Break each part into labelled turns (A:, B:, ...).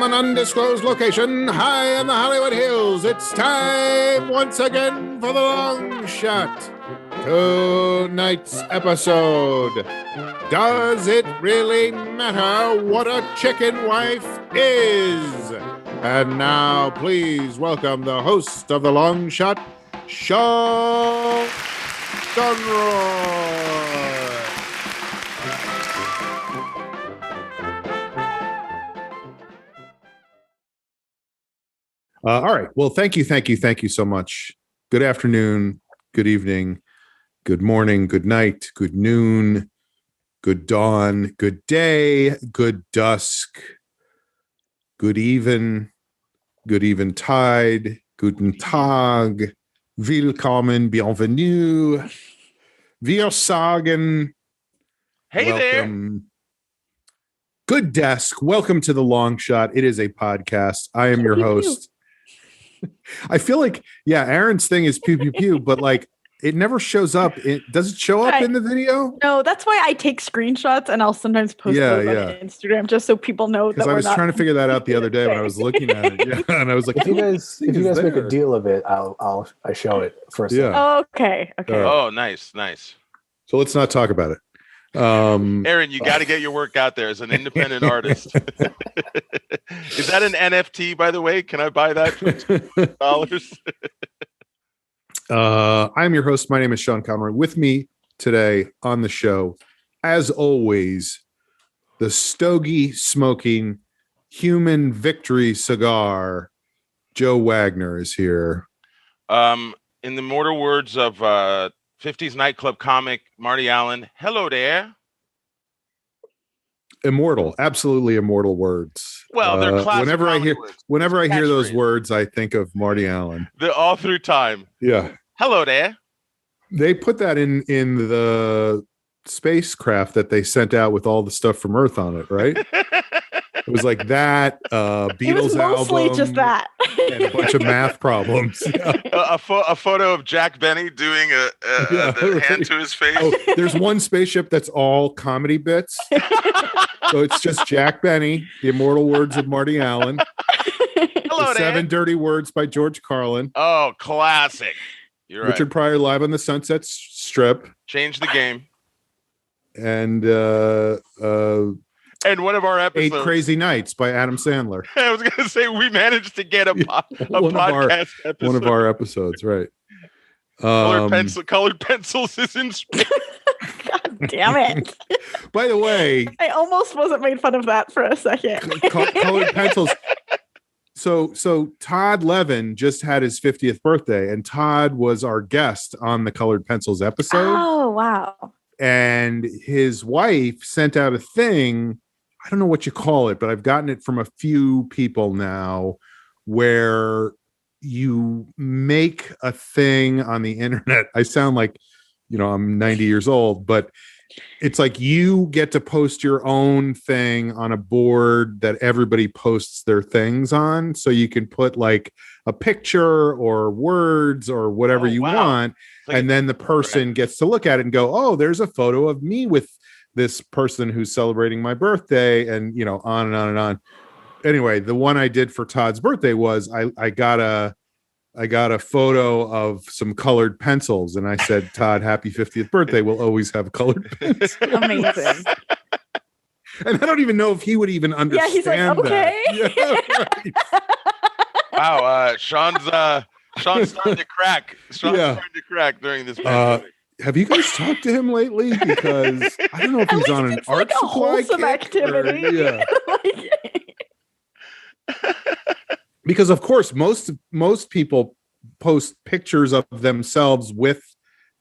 A: an undisclosed location high in the Hollywood Hills, it's time once again for the Long Shot. Tonight's episode, does it really matter what a chicken wife is? And now please welcome the host of the Long Shot, Sean Conroy. All right. Well, thank you so much. Good afternoon, good evening, good morning, good night, good noon, good dawn, good day, good dusk, good eventide, guten Tag, willkommen, bienvenue, wir sagen,
B: hey
A: welcome. There. Good desk. Welcome to the Long Shot. It is a podcast. I am your host. I feel like, Aaron's thing is pew, pew, pew, but like it never shows up. Does it show up in the video?
C: No, that's why I take screenshots and I'll sometimes post those on Instagram just so people know that.
A: Because I was trying to figure that out the other day when I was looking at it. Yeah, and I was like,
D: if you guys make a deal of it, I show it first.
A: Yeah.
C: Oh, okay.
B: Oh, nice.
A: So let's not talk about it.
B: Aaron, you got to get your work out there as an independent artist. Is that an NFT, by the way? Can I buy that for $2?
A: I'm your host. My name is Sean Conroy. With me today on the show, as always, the stogie smoking human victory cigar, Joe Wagner is here.
B: In the immortal words of 50s nightclub comic Marty Allen, hello there.
A: Immortal, absolutely immortal words.
B: Well, they're classic.
A: Whenever I hear those words, I think of Marty Allen.
B: They're all through time.
A: Yeah.
B: Hello there.
A: They put that in the spacecraft that they sent out with all the stuff from Earth on it, right? It was like that Beatles
C: mostly
A: album,
C: just that,
A: and a bunch of math problems. Yeah.
B: A photo of Jack Benny doing the hand to his face.
A: Oh, there's one spaceship that's all comedy bits. So it's just Jack Benny, the immortal words of Marty Allen.
B: Hello,
A: the 7 Dirty Words by George Carlin.
B: Oh, classic. You're right.
A: Richard Pryor live on the Sunset Strip.
B: Change the game.
A: And
B: one of our episodes,
A: 8 Crazy Nights by Adam Sandler.
B: I was going to say we managed to get a podcast episode.
A: One of our episodes, right?
B: Colored pencils is in space.
C: God damn it!
A: By the way,
C: I almost wasn't made fun of that for a second.
A: Colored pencils. So Todd Levin just had his 50th birthday, and Todd was our guest on the Colored Pencils episode.
C: Oh wow!
A: And his wife sent out a thing. I don't know what you call it, but I've gotten it from a few people now where you make a thing on the internet. I sound like, I'm 90 years old, but it's like you get to post your own thing on a board that everybody posts their things on. So you can put like a picture or words or whatever you want. Like, and then the person gets to look at it and go, oh, there's a photo of me with this person who's celebrating my birthday, and on and on and on. Anyway, the one I did for Todd's birthday was I got a photo of some colored pencils, and I said, Todd, happy 50th birthday. We'll always have colored pencils.
C: Amazing.
A: And I don't even know if he would even understand.
C: Yeah, he's like, okay.
A: That. Yeah, right.
B: Wow, Sean's starting to crack. Starting to crack during this pandemic.
A: Have you guys talked to him lately? Because I don't know if he's on an art supply
C: activity.
A: Because of course, most people post pictures of themselves with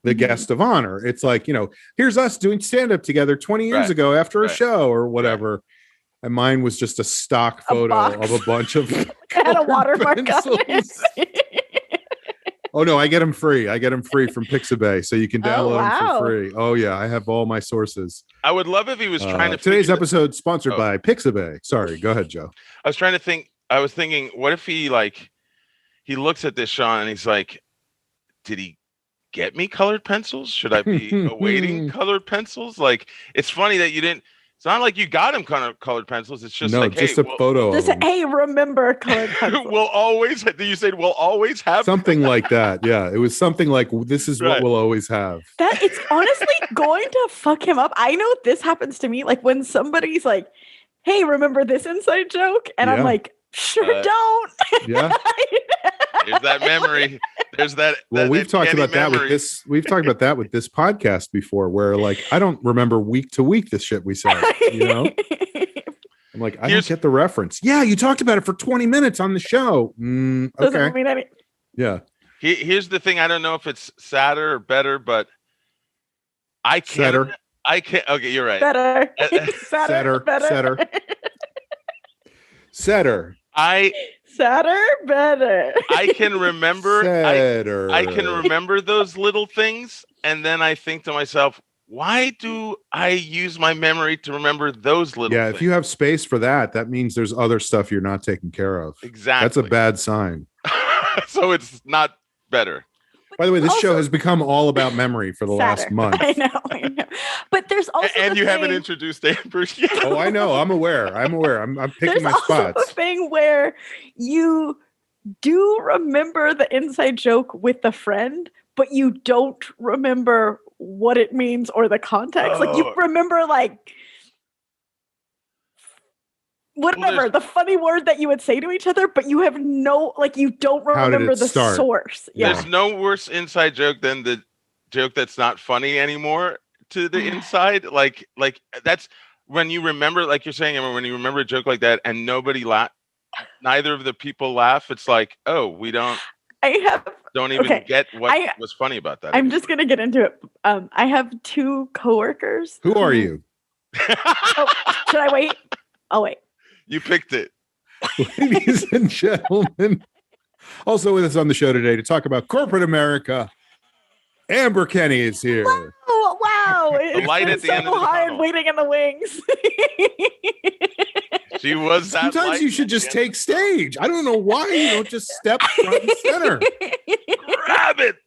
A: the guest of honor. It's like, here's us doing stand-up together 20 years ago after a show or whatever. Right. And mine was just a stock photo of a bunch of
C: had a watermark on it.
A: Oh no, I get them free. From Pixabay, so you can download them for free. Oh yeah, I have all my sources.
B: I would love if he was trying to.
A: Today's episode sponsored by Pixabay. Sorry, go ahead, Joe.
B: I was thinking, what if he looks at this, Sean, and he's like, did he get me colored pencils? Should I be awaiting colored pencils? Like, it's funny that you didn't. It's not like you got him colored pencils. It's just like,
A: just
B: hey,
A: a photo of him.
C: Hey, remember colored pencils.
B: We'll always. You said we'll always have
A: something like that. Yeah, it was something like this is what we'll always have.
C: That it's honestly going to fuck him up. I know this happens to me. Like when somebody's like, "Hey, remember this inside joke?" and I'm like, "Sure don't."
A: Yeah.
B: There's that memory. There's that.
A: Well, we've talked about that with this. We've talked about that with this podcast before, where like I don't remember week to week the shit we said. You know, I'm like, I don't get the reference. Yeah, you talked about it for 20 minutes on the show. Okay.
C: Mean any-
A: yeah.
B: Here's the thing. I don't know if it's sadder or better, but I can't.
A: Sadder.
B: I can't. Okay, you're right.
C: Better.
A: Sadder.
C: Better.
A: Sadder.
C: Sadder, better.
B: I can remember. I can remember those little things, and then I think to myself, why do I use my memory to remember those little things?
A: If you have space for that, that means there's other stuff you're not taking care of.
B: Exactly.
A: That's a bad sign.
B: So it's not better.
A: By the way, this show has become all about memory for the last month.
C: I know. But there's also
B: and you haven't introduced Amber yet.
A: Oh, I know. I'm aware. I'm picking my spots.
C: There's also a thing where you do remember the inside joke with the friend, but you don't remember what it means or the context. Like you remember whatever the funny word that you would say to each other, but you have you don't remember the source. Yeah.
B: There's no worse inside joke than the joke that's not funny anymore to the inside. Like that's when you remember, like you're saying, when you remember a joke like that and nobody neither of the people laugh. It's like, oh, we don't. Don't even get what was funny about that.
C: I'm just gonna get into it. I have 2 coworkers.
A: Who are you?
C: Should I wait? I'll wait.
B: You picked it.
A: Ladies and gentlemen, also with us on the show today to talk about corporate America, Amber Kenny is here.
C: Oh, wow.
B: The light at the end of the tunnel.
C: Waiting in the wings.
B: She was that.
A: Sometimes you should just take stage. I don't know why you don't just step front and center.
B: Grab it.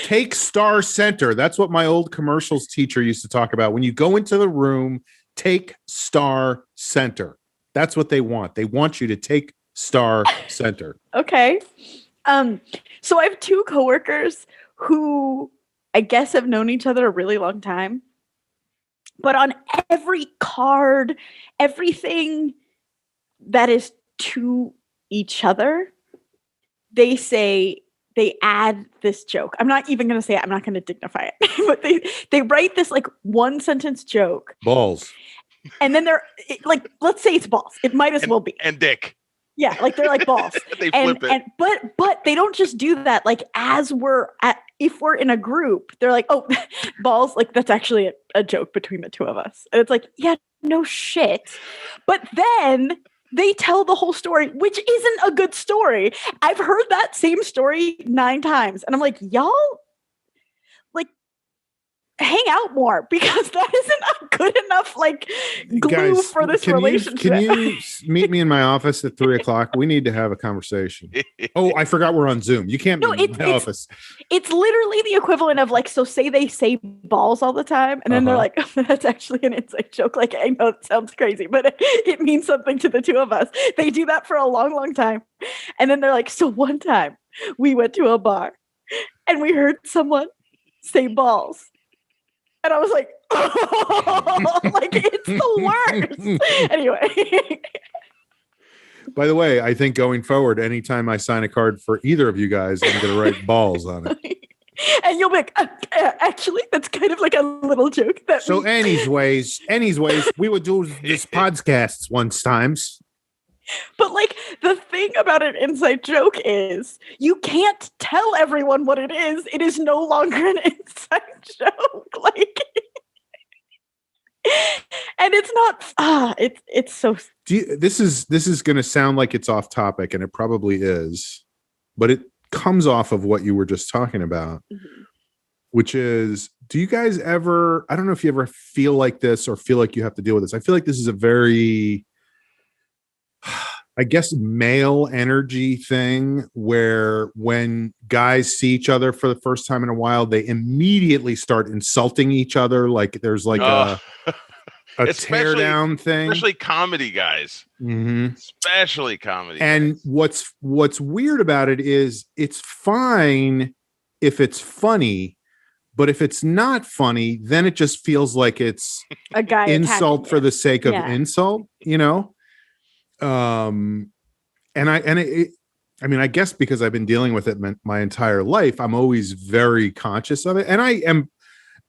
A: Take star center. That's what my old commercials teacher used to talk about. When you go into the room, take star center. That's what they want. They want you to take star center.
C: Okay. So I have 2 coworkers who I guess have known each other a really long time. But on every card, everything that is to each other, they add this joke. I'm not even going to say it. I'm not going to dignify it. But they write this one sentence joke.
A: Balls.
C: And then they're let's say it's balls. It might as well be.
B: And dick.
C: Yeah, they're like balls.
B: They flip it.
C: But they don't just do that. If we're in a group, they're like, oh, balls. That's actually a joke between the 2 of us. And it's like, yeah, no shit. But then they tell the whole story, which isn't a good story. I've heard that same story 9 times. And I'm like, y'all, hang out more, because that isn't a good enough glue
A: Guys,
C: for this relationship.
A: Can you meet me in my office at 3:00? We need to have a conversation. Oh, I forgot we're on Zoom. You can't meet in my office.
C: It's literally the equivalent of so say they say balls all the time, and then they're like, oh, that's actually an inside joke. I know it sounds crazy, but it means something to the 2 of us. They do that for a long, long time. And then they're like, so one time we went to a bar and we heard someone say balls. And I was like, oh, it's the worst. Anyway.
A: By the way, I think going forward, anytime I sign a card for either of you guys, I'm going to write balls on it.
C: And you'll be like, actually, that's kind of like a little joke.
A: So anyways, we would do this podcasts once times.
C: But the thing about an inside joke is you can't tell everyone what it is. It is no longer an inside joke. And it's not. It's so.
A: This is going to sound like it's off topic, and it probably is, but it comes off of what you were just talking about, which is, do you guys ever? I don't know if you ever feel like this or feel like you have to deal with this. I feel like this is a very, I guess, male energy thing where when guys see each other for the first time in a while, they immediately start insulting each other. There's a tear down thing,
B: especially comedy guys.
A: Mm-hmm.
B: Especially comedy.
A: And
B: guys.
A: what's weird about it is it's fine if it's funny, but if it's not funny, then it just feels like it's
C: a guy
A: insult for the sake of
C: Yeah.
A: insult, you know? I mean, I guess because I've been dealing with it my entire life, I'm always very conscious of it. And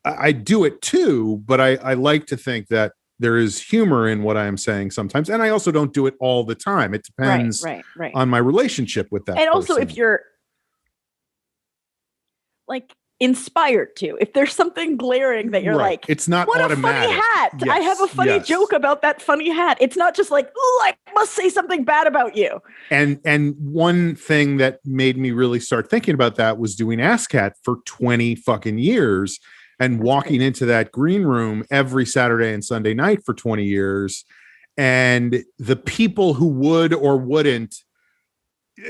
A: I do it too, but I like to think that there is humor in what I am saying sometimes. And I also don't do it all the time. It depends
C: right.
A: on my relationship with that
C: And
A: person.
C: also if you're like inspired to, if there's something glaring that you're like,
A: it's not
C: what
A: automatic.
C: A funny hat.
A: Yes,
C: I have a funny joke about that funny hat. It's not just like, oh, I must say something bad about you.
A: And one thing that made me really start thinking about that was doing ASCAT for 20 fucking years and walking into that green room every Saturday and Sunday night for 20 years. And the people who would or wouldn't,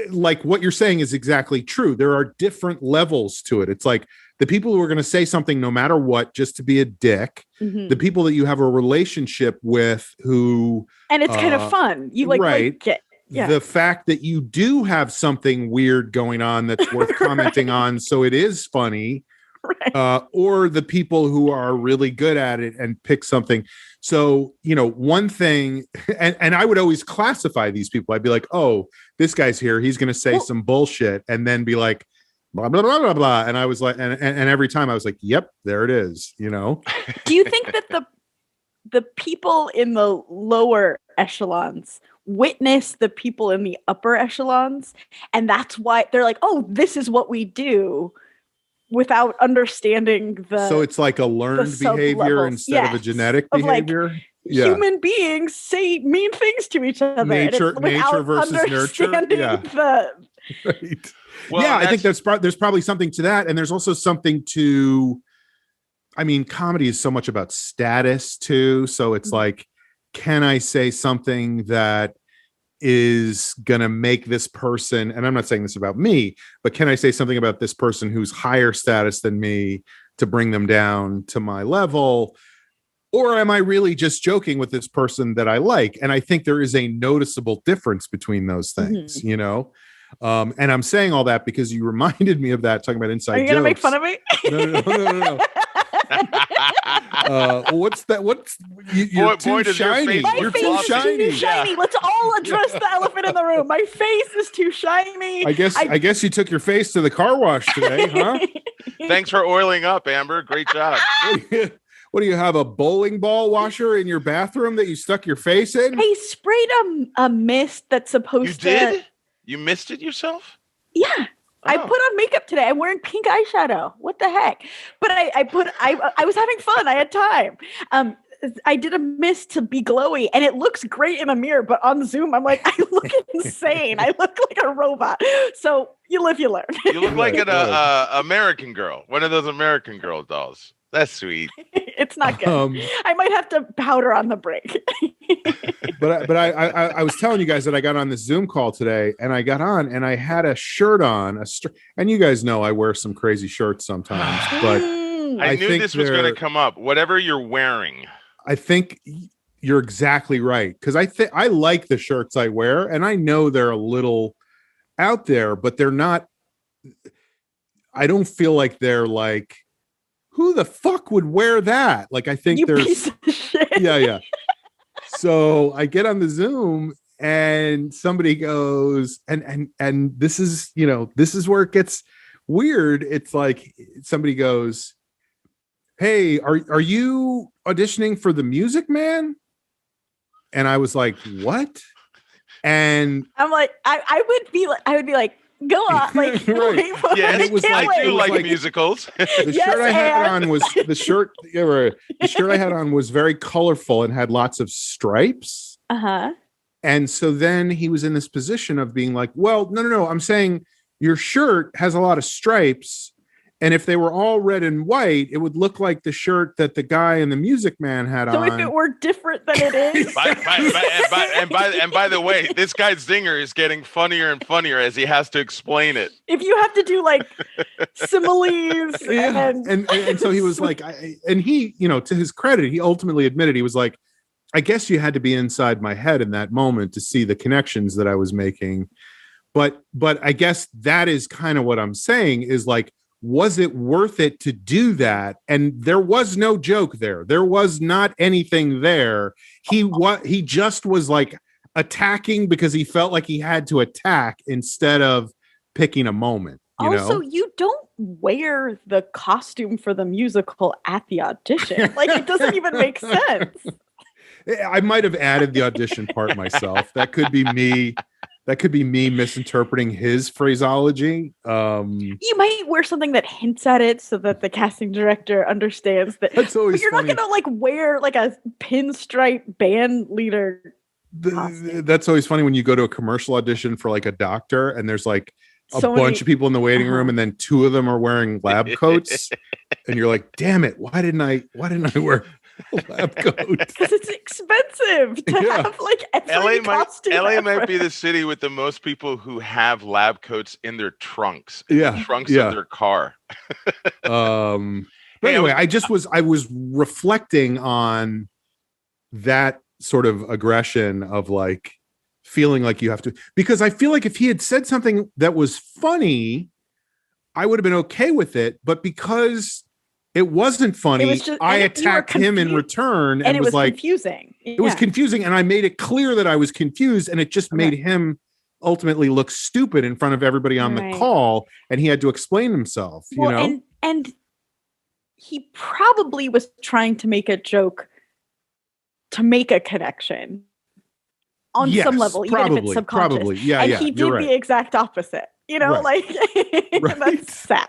A: like what you're saying is exactly true. There are different levels to it. It's like the people who are going to say something no matter what, just to be a dick, the people that you have a relationship with who,
C: and it's kind of fun. You like it. Yeah.
A: The fact that you do have something weird going on that's worth commenting on, so it is funny, or the people who are really good at it and pick something. So, you know, one thing, and I would always classify these people. I'd be like, oh, this guy's here. He's going to say some bullshit and then be like, blah, blah, blah, blah, blah. And I was like, and every time I was like, yep, there it is, you know?
C: Do you think that the people in the lower echelons witness the people in the upper echelons? And that's why they're like, oh, this is what we do, without understanding
A: so it's like a learned behavior instead of a genetic behavior.
C: Like, human beings say mean things to each other.
A: Nature versus nurture. Yeah. Right. Well, yeah, I think there's probably something to that. And there's also something to, I mean, comedy is so much about status too. So it's like, can I say something that is going to make this person, and I'm not saying this about me, but can I say something about this person who's higher status than me to bring them down to my level? Or am I really just joking with this person that I like? And I think there is a noticeable difference between those things, you know? And I'm saying all that because you reminded me of that, talking about inside jokes.
C: Are you going to make fun of me?
A: No. What's that? You're too shiny. You're too shiny.
C: Yeah. Let's all address the elephant in the room. My face is too shiny.
A: I guess you took your face to the car wash today, huh?
B: Thanks for oiling up, Amber. Great job.
A: What do you have, a bowling ball washer in your bathroom that you stuck your face in?
C: I sprayed a mist that's supposed to.
B: You did? You missed it yourself?
C: Yeah. Oh. I put on makeup today. I'm wearing pink eyeshadow. What the heck? But I was having fun. I had time. I did a mist to be glowy and it looks great in a mirror, but on Zoom, I'm like, I look insane. I look like a robot. So you live, you learn.
B: You look like an American Girl, one of those American Girl dolls. That's sweet.
C: It's not good. I might have to powder on the break.
A: but I was telling you guys that I got on this Zoom call today, and I got on and I had a shirt on, and you guys know I wear some crazy shirts sometimes, but
B: I knew this was going to come up. Whatever you're wearing. I
A: think you're exactly right, because I like the shirts I wear, and I know they're a little out there, but they're not. I don't feel like they're like, who the fuck would wear that? Like, I think there's, yeah. So I get on the Zoom and somebody goes, and this is, you know, this is where it gets weird. It's like somebody goes, hey, are you auditioning for The Music Man? And I was like, what? And
C: I'm like, I would be like, go on, like,
A: right.
B: Yeah, it was like, I do like musicals.
A: The shirt I had on was the shirt I had on was very colorful and had lots of stripes. And so then he was in this position of being like, well, no. I'm saying your shirt has a lot of stripes, And if they were all red and white, it would look like the shirt that the guy in the Music Man had on.
C: So if it were different than it is.
B: And by the way, this guy's zinger is getting funnier and funnier as he has to explain it.
C: If you have to do like similes
A: and so he was like, and he, you know, to his credit, he ultimately admitted, he was like, I guess you had to be inside my head in that moment to see the connections that I was making. But I guess that is kind of what I'm saying is like, was it worth it to do that? And there was no joke there. There was not anything there. He just was like attacking because he felt like he had to attack instead of picking a moment.
C: You don't wear the costume for the musical at the audition. Like, it doesn't even make sense.
A: I might have added the audition part myself. That could be me. That could be me misinterpreting his phraseology.
C: You might wear something that hints at it so that the casting director understands that.
A: That's always
C: you're
A: funny.
C: not going to like wear like a pinstripe band leader.
A: That's always funny when you go to a commercial audition for like a doctor and there's like a bunch of people in the waiting room and then two of them are wearing lab coats and you're like, damn it, why didn't I wear lab coats?
C: Because it's expensive to have like every costume.
B: LA might be the city with the most people who have lab coats in their trunks.
A: Yeah.
B: The trunks of their car.
A: But anyway, I was reflecting on that sort of aggression of like feeling like you have to, because I feel like if he had said something that was funny, I would have been okay with it. But because it wasn't funny, I attacked him in return, and it was like
C: confusing.
A: It was confusing, and I made it clear that I was confused, and it just made him ultimately look stupid in front of everybody on the call, and he had to explain himself. You know,
C: and he probably was trying to make a joke to make a connection on some level, even if it's subconscious.
A: Probably, yeah,
C: and he did the exact opposite. You know, like that's sad.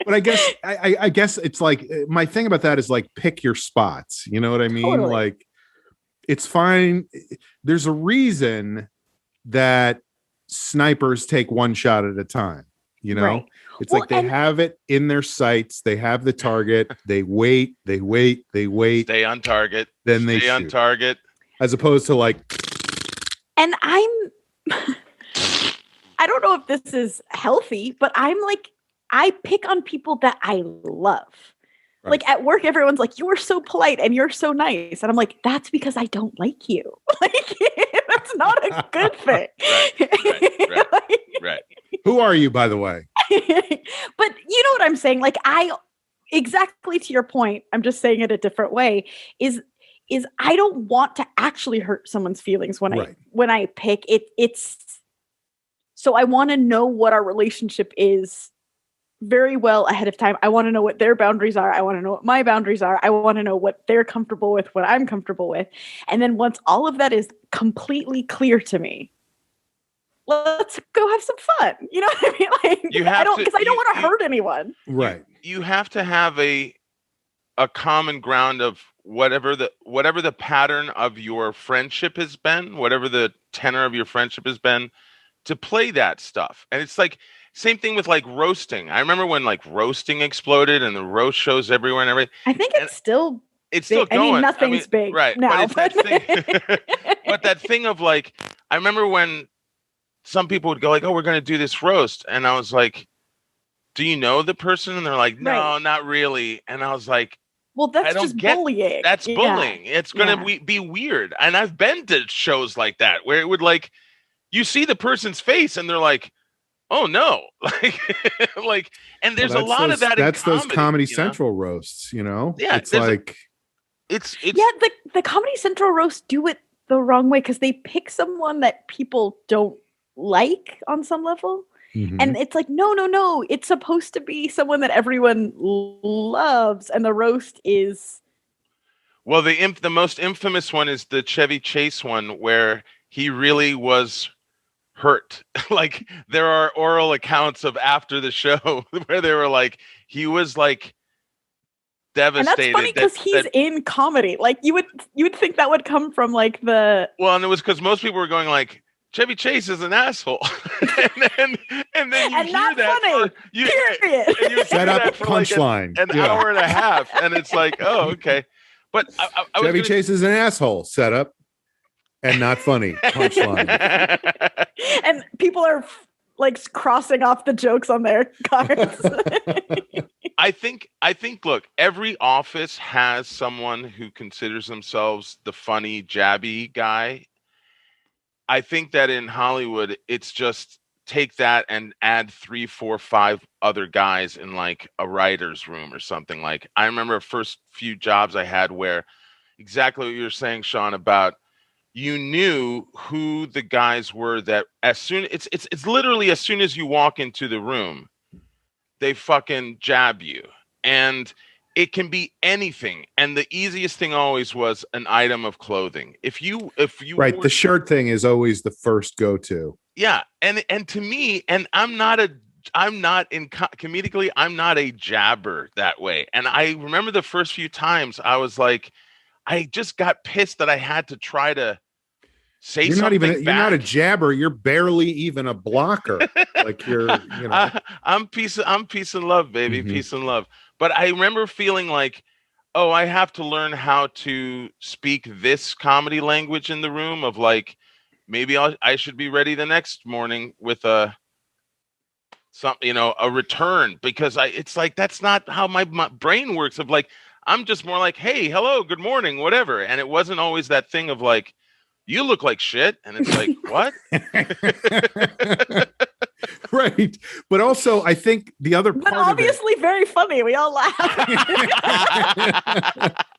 A: But I guess it's like my thing about that is like pick your spots. You know what I mean?
C: Totally.
A: Like it's fine. There's a reason that snipers take one shot at a time. You know, it's like they have it in their sights. They have the target. They wait.
B: Stay on target.
A: Then they shoot.
B: On target.
A: As opposed to like.
C: And I don't know if this is healthy, but I'm like, I pick on people that I love. Right. Like at work, everyone's like, you are so polite and you're so nice. And I'm like, that's because I don't like you. Like, that's not a good thing.
B: Right.
A: Who are you, by the way?
C: But you know what I'm saying? Like exactly to your point, I'm just saying it a different way, is I don't want to actually hurt someone's feelings when I pick it. So I want to know what our relationship is very well ahead of time. I want to know what their boundaries are. I want to know what my boundaries are. I want to know what they're comfortable with, what I'm comfortable with. And then once all of that is completely clear to me, let's go have some fun. You know what I mean? Like, I don't want to hurt anyone.
A: Right.
B: You have to have a common ground of whatever the pattern of your friendship has been, whatever the tenor of your friendship has been, to play that stuff. And it's like same thing with like roasting. I remember when like roasting exploded and the roast shows everywhere and everything.
C: I think it's still
B: going.
C: I mean, nothing's big now.
B: But that thing of like, I remember when some people would go like, oh, we're going to do this roast. And I was like, do you know the person? And they're like, no, not really. And I was like,
C: well, that's just bullying.
B: That's bullying. It's going to be weird. And I've been to shows like that where it would like, you see the person's face and they're like, oh no. like, and there's a lot of that.
A: That's
B: in comedy,
A: those Comedy Central roasts, you know?
B: Yeah.
A: It's like,
C: the Comedy Central roasts do it the wrong way because they pick someone that people don't like on some level. Mm-hmm. And it's like, no. It's supposed to be someone that everyone loves. And the roast is.
B: Well, the most infamous one is the Chevy Chase one where he really was hurt. Like there are oral accounts of after the show where they were like, he was like devastated.
C: And that's funny because he's in comedy. Like you would think that would come from like the.
B: Well, and it was because most people were going like, Chevy Chase is an asshole. and then you
C: And
B: hear
C: not
B: that
C: funny, period.
B: and you
A: Set
B: hear
A: up
B: that for like
A: punchline.
B: an hour and a half, and it's like, oh, okay. But I
A: Chevy Chase is an asshole. Set up and not funny. Punchline.
C: And people are like crossing off the jokes on their cards.
B: I think, look, every office has someone who considers themselves the funny, jabby guy. I think that in Hollywood, it's just take that and add 3, 4, 5 other guys in like a writer's room or something. Like I remember first few jobs I had where exactly what you're saying, Sean, about you knew who the guys were that as soon it's literally as soon as you walk into the room, they fucking jab you. And it can be anything. And the easiest thing always was an item of clothing. If you
A: Right, the shirt thing is always the first go-to.
B: Yeah, and to me, and comedically, I'm not a jabber that way. And I remember the first few times I was like, I just got pissed that I had to try to say
A: you're
B: something.
A: You're not a jabber. You're barely even a blocker. Like
B: I'm peace and love, baby.
A: Mm-hmm.
B: Peace and love. But I remember feeling like, oh, I have to learn how to speak this comedy language in the room of like, maybe I should be ready the next morning with a return, because it's like, that's not how my brain works of like, I'm just more like, hey, hello, good morning, whatever. And it wasn't always that thing of like, you look like shit. And it's like, what?
A: Right. But also, I think the other part,
C: but obviously very funny. We all laugh.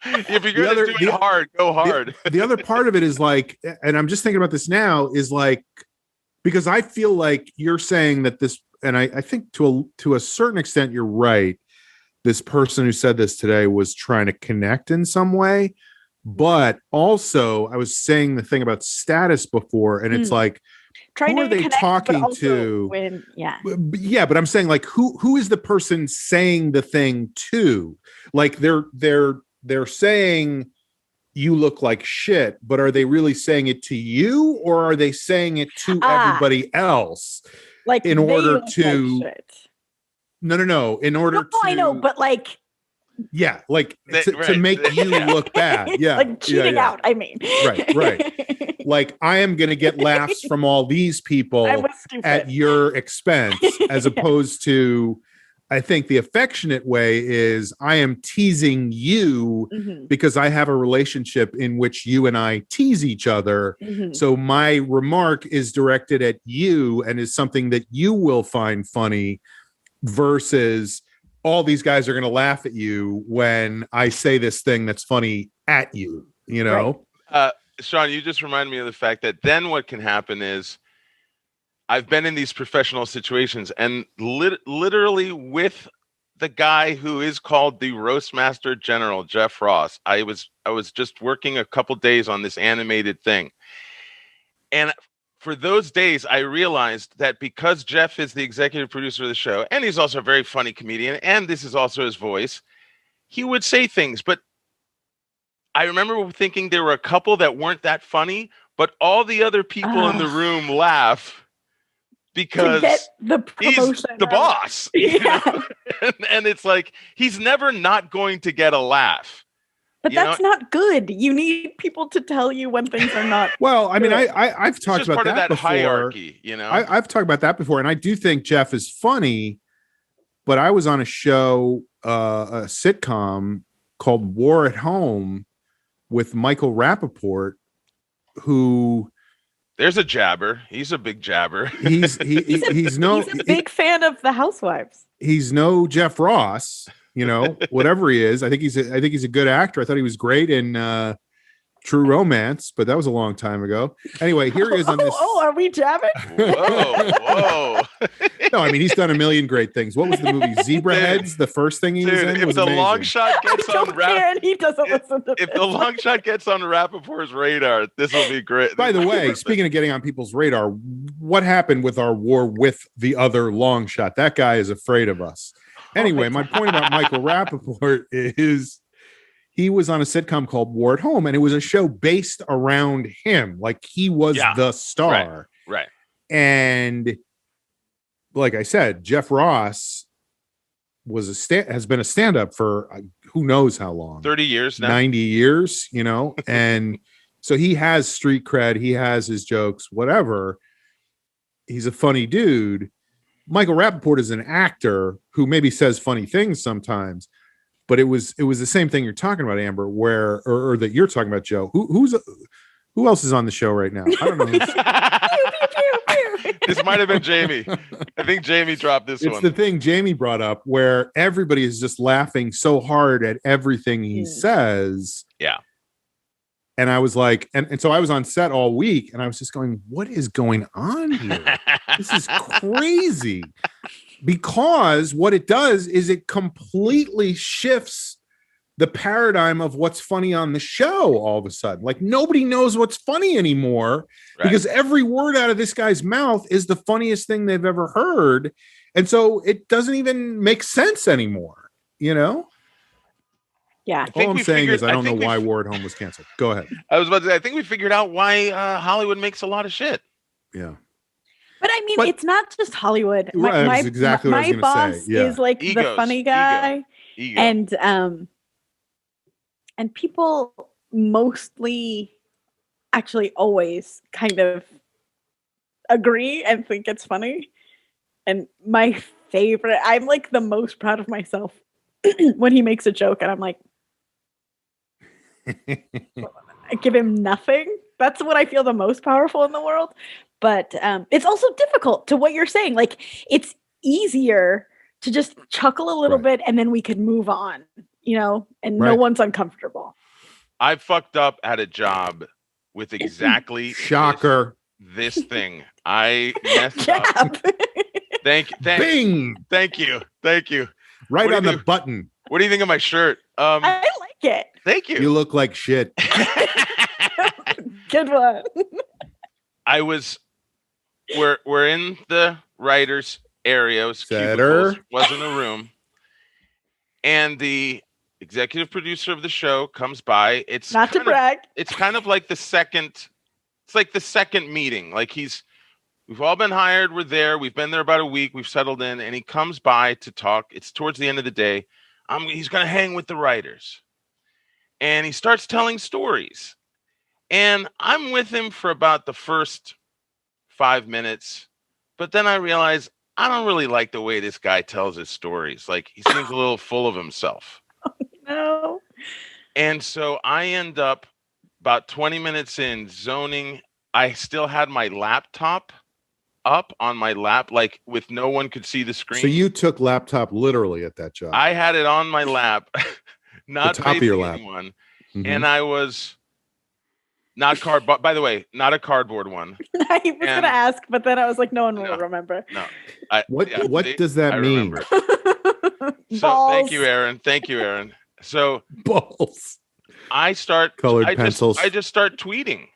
B: If you're going to do it hard, go hard.
A: The other part of it is like, and I'm just thinking about this now, is like, because I feel like you're saying that this, and I think to a certain extent, you're right. This person who said this today was trying to connect in some way. But also, I was saying the thing about status before, and it's like,
C: trying
A: who are they talking to?
C: But
A: I'm saying, like, who is the person saying the thing to? Like, they're saying you look like shit, but are they really saying it to you, or are they saying it to everybody else?
C: Like,
A: in order to
C: like shit.
A: No. In order to,
C: I know, but like.
A: Yeah, like to make you look bad. Yeah.
C: Like cheating out, I mean.
A: Right. Like, I am going to get laughs from all these people at your expense, as opposed to, I think the affectionate way is, I am teasing you because I have a relationship in which you and I tease each other. So my remark is directed at you and is something that you will find funny, versus all these guys are going to laugh at you when I say this thing that's funny at you, you know?
B: Right. Sean, you just reminded me of the fact that then what can happen is, I've been in these professional situations and literally with the guy who is called the Roastmaster General, Jeff Ross. I was just working a couple days on this animated thing. And for those days, I realized that because Jeff is the executive producer of the show, and he's also a very funny comedian, and this is also his voice, he would say things. But I remember thinking there were a couple that weren't that funny, but all the other people in the room laugh because he's the boss.
C: Yeah.
B: And it's like, he's never not going to get a laugh.
C: But that's not good. You need people to tell you when things are not.
A: Well, I mean, I've talked about that before.
B: Hierarchy, you know.
A: I've talked about that before, and I do think Jeff is funny. But I was on a show, a sitcom called War at Home with Michael Rappaport, who.
B: There's a jabber. He's a big jabber.
A: He's a
C: big fan of the Housewives.
A: He's no Jeff Ross. You know, whatever he is, I think he's a good actor. I thought he was great in True Romance, but that was a long time ago. Anyway, here he is on this.
C: Oh, are we jabbing?
B: Whoa.
A: No, I mean, he's done a million great things. What was the movie? Zebraheads, the first thing he was in?
B: If the long shot gets on
C: he doesn't listen to
B: if the long shot gets on Rappaport's radar, this will be great.
A: By the way, speaking of getting on people's radar, what happened with our war with the other long shot? That guy is afraid of us. Anyway, my point about Michael Rappaport is he was on a sitcom called War at Home, and it was a show based around him. Like, he was the star.
B: Right.
A: And like I said, Jeff Ross has been a stand-up for who knows how long,
B: 30 years now,
A: 90 years, you know, and so he has street cred, he has his jokes, whatever. He's a funny dude. Michael Rappaport is an actor who maybe says funny things sometimes, but it was the same thing you're talking about, Amber, where or that you're talking about, Joe. Who else is on the show right now? I don't know.
B: This might have been Jamie. I think Jamie dropped this one.
A: It's the thing Jamie brought up where everybody is just laughing so hard at everything he says.
B: Yeah.
A: And I was like, and so I was on set all week and I was just going, what is going on here? This is crazy. Because what it does is it completely shifts the paradigm of what's funny on the show all of a sudden. Like nobody knows what's funny anymore because every word out of this guy's mouth is the funniest thing they've ever heard. And so it doesn't even make sense anymore, you know?
C: Yeah.
A: All I'm saying is I don't know why War at Home was canceled. Go ahead.
B: I was about to say, I think we figured out why Hollywood makes a lot of shit.
A: Yeah.
C: But I mean, it's not just Hollywood.
A: That's exactly what I was
C: my boss
A: say. Yeah.
C: is like the funny guy.
B: Ego.
C: And people mostly actually always kind of agree and think it's funny. And my favorite, I'm like the most proud of myself when he makes a joke and I'm like, I give him nothing. That's what I feel the most powerful in the world. But it's also difficult to what you're saying. Like it's easier to just chuckle a little bit and then we could move on, you know, and no one's uncomfortable.
B: I fucked up at a job with exactly
A: shocker
B: this thing. I messed up. Thank you.
A: Right on the button.
B: What do you think of my shirt?
C: I like it.
B: Thank you.
A: You look like shit.
C: Good one.
B: We're in the writers area. It was cubicles, wasn't a room. And the executive producer of the show comes by. It's
C: not to brag.
B: It's kind of like the second meeting. Like we've all been hired. We're there. We've been there about a week. We've settled in, and he comes by to talk. It's towards the end of the day. He's going to hang with the writers, and he starts telling stories. And I'm with him for about the first 5 minutes, but then I realize I don't really like the way this guy tells his stories. Like he seems a little full of himself.
C: Oh, no.
B: And so I end up about 20 minutes in zoning. I still had my laptop up on my lap, like with no one could see the screen.
A: So you took laptop literally at that job.
B: I had it on my lap, not
A: the top of your lap.
B: Anyone. Mm-hmm. And I was not cardboard, by the way, not a cardboard one.
C: I was going to ask, but then I was like, no one will remember.
B: No.
A: What does that mean?
B: So thank you, Aaron. So
A: balls.
B: I start
A: colored pencils.
B: I just start tweeting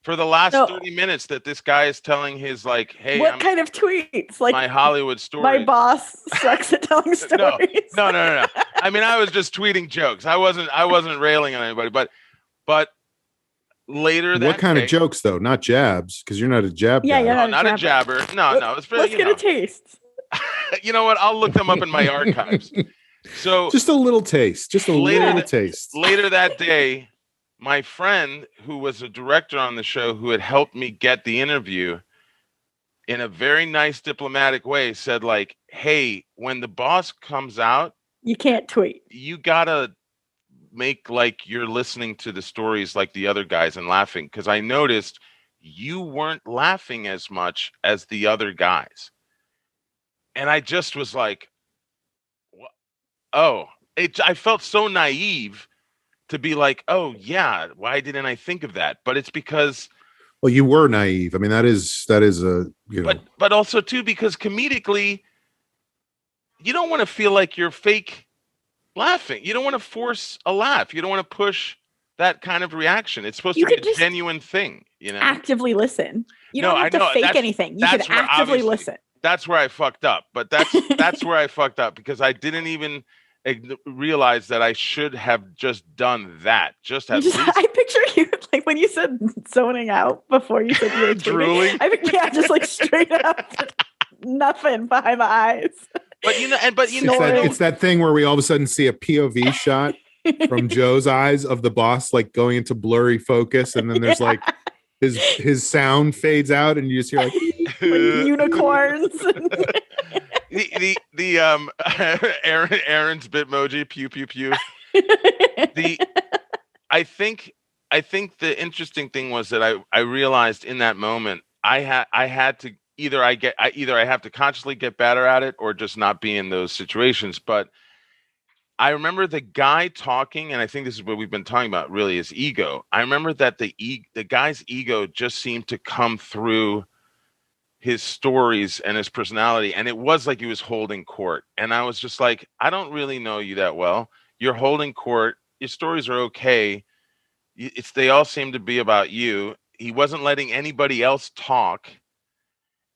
B: for the last 30 minutes that this guy is telling his like, hey,
C: what kind of tweets? Like
B: my Hollywood story.
C: My boss sucks at telling stories.
B: No. I mean, I was just tweeting jokes. I wasn't railing on anybody, but later that
A: what kind of jokes though? Not jabs, because you're not a jab guy.
C: Yeah,
B: not a jabber. No. It's
C: let's get a taste.
B: You know what? I'll look them up in my archives. So
A: just a little taste. Little taste.
B: Later that day, my friend who was a director on the show who had helped me get the interview in a very nice diplomatic way said like, hey, when the boss comes out,
C: you can't tweet.
B: You gotta make like you're listening to the stories like the other guys and laughing. Because I noticed you weren't laughing as much as the other guys. And I just was like, I felt so naive to be like, oh yeah, why didn't I think of that? But it's because,
A: well, you were naive. I mean, that is a, you know,
B: but also too, because comedically, you don't want to feel like you're fake laughing. You don't want to force a laugh. You don't want to push that kind of reaction. It's supposed to be a genuine thing, you know?
C: Actively listen. You don't have to fake anything. You can actively listen.
B: That's where I fucked up. But that's where I fucked up because I didn't even realize that I should have just done that. I picture you
C: like when you said zoning out before you said you were
B: Drooling?
C: I think just like straight up nothing behind the eyes.
B: But you know,
A: it's that thing where we all of a sudden see a POV shot from Joe's eyes of the boss like going into blurry focus, and then there's like his sound fades out, and you just hear like
C: unicorns.
B: the Aaron's Bitmoji pew pew pew. I think the interesting thing was that I realized in that moment I had to either I have to consciously get better at it or just not be in those situations. But I remember the guy talking, and I think this is what we've been talking about really, is ego. I remember that the guy's ego just seemed to come through his stories and his personality, and it was like he was holding court. And I was just like, I don't really know you that well. You're holding court. Your stories are okay. They all seem to be about you. He wasn't letting anybody else talk.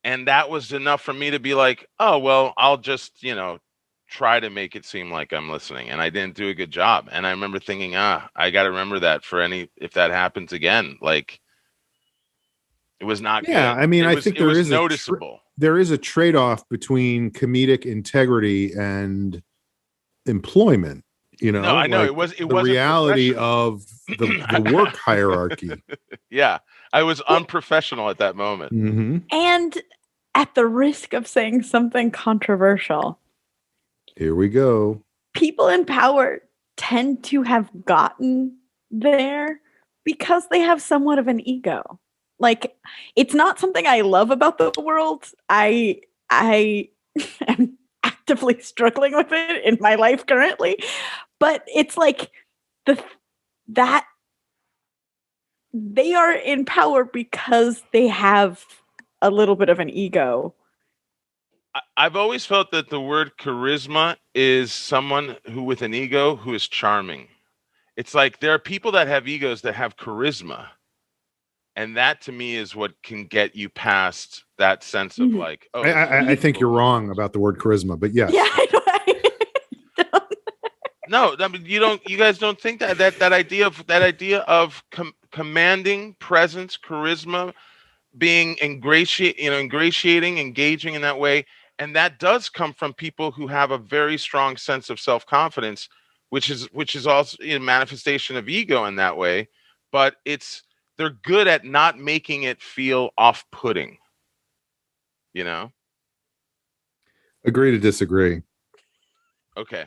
B: And that was enough for me to be like, oh, well, I'll just, try to make it seem like I'm listening. And I didn't do a good job. And I remember thinking, I got to remember that if that happens again, like it was not good.
A: I mean, I think there is
B: noticeable.
A: There is a trade-off between comedic integrity and employment.
B: No, I know it was the
A: reality of the work hierarchy.
B: Yeah, I was unprofessional at that moment.
A: Mm-hmm.
C: And at the risk of saying something controversial,
A: here we go.
C: People in power tend to have gotten there because they have somewhat of an ego. Like, it's not something I love about the world. I am actively struggling with it in my life currently. But it's like that they are in power because they have a little bit of an ego.
B: I've always felt that the word charisma is someone who with an ego who is charming. It's like there are people that have egos that have charisma. And that to me is what can get you past that sense of like, oh,
A: I think you're wrong about the word charisma, but yes.
C: Yeah, I know.
B: No, I mean, you guys don't think that idea of commanding presence, charisma, being ingratiating, engaging in that way. And that does come from people who have a very strong sense of self-confidence, which is also a manifestation of ego in that way. But they're good at not making it feel off-putting.
A: Agree to disagree.
B: Okay.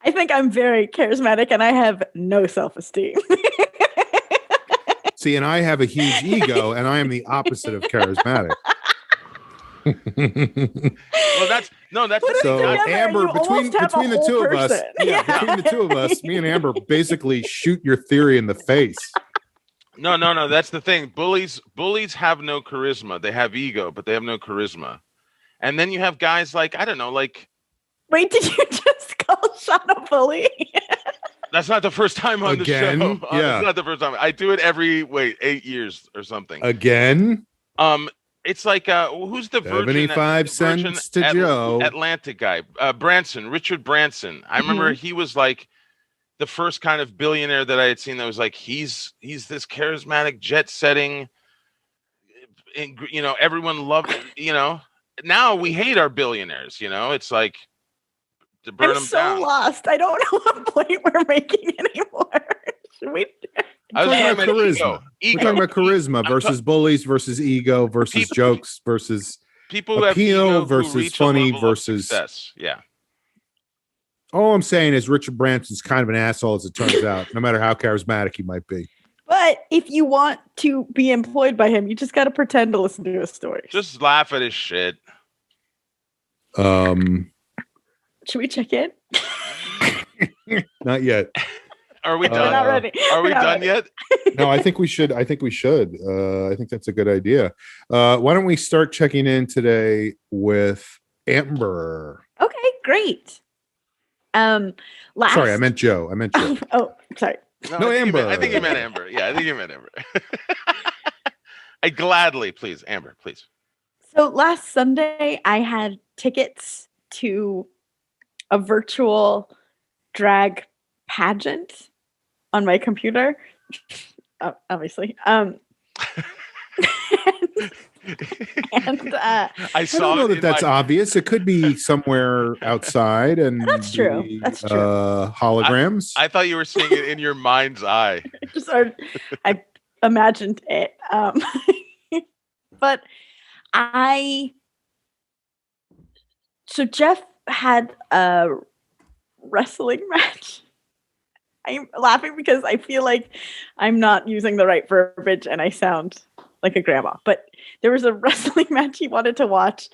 C: I think I'm very charismatic and I have no self-esteem.
A: See, and I have a huge ego and I am the opposite of charismatic.
B: Well, that's
A: so Amber, between the two of us, between the two of us, me and Amber basically shoot your theory in the face.
B: No. That's the thing. Bullies have no charisma. They have ego, but they have no charisma. And then you have guys like, I don't know, like.
C: Wait, did you just call Sean a bully?
B: That's not the first time on
A: Again?
B: the show.
A: Yeah.
B: It's not the first time. I do it every 8 years or something.
A: Again?
B: It's like who's the
A: 75 cents to Joe.
B: Atlantic guy, Richard Branson. I remember he was like the first kind of billionaire that I had seen that was like he's this charismatic, jet setting. Everyone loved it. Now we hate our billionaires. It's like to burn them down.
C: I'm so lost. I don't know what point we're making anymore. Should we?
A: We're talking about charisma. We're talking about charisma versus bullies versus ego versus jokes versus
B: people who
A: appeal
B: have ego
A: versus funny versus
B: success. Yeah.
A: All I'm saying is Richard Branson's kind of an asshole, as it turns out, no matter how charismatic he might be.
C: But if you want to be employed by him, you just got to pretend to listen to his stories.
B: Just laugh at his shit.
C: Should we check in?
A: Not yet.
B: Are we done?
C: We're not ready.
B: Are we done yet?
A: No, I think we should. I think that's a good idea. Why don't we start checking in today with Amber?
C: Okay, great.
A: Sorry, I meant Joe.
C: Oh, sorry.
A: No, Amber.
B: I think you meant Amber. Yeah, I think you meant Amber. I gladly, please, Amber, please.
C: So last Sunday, I had tickets to a virtual drag pageant on my computer. obviously.
B: I saw
A: don't know that that's obvious. It could be somewhere outside, and
C: That's true. That's true.
A: Holograms.
B: I thought you were seeing it in your mind's eye.
C: I imagined it. But so Jeff had a wrestling match. I'm laughing because I feel like I'm not using the right verbiage and I sound like a grandma. But there was a wrestling match he wanted to watch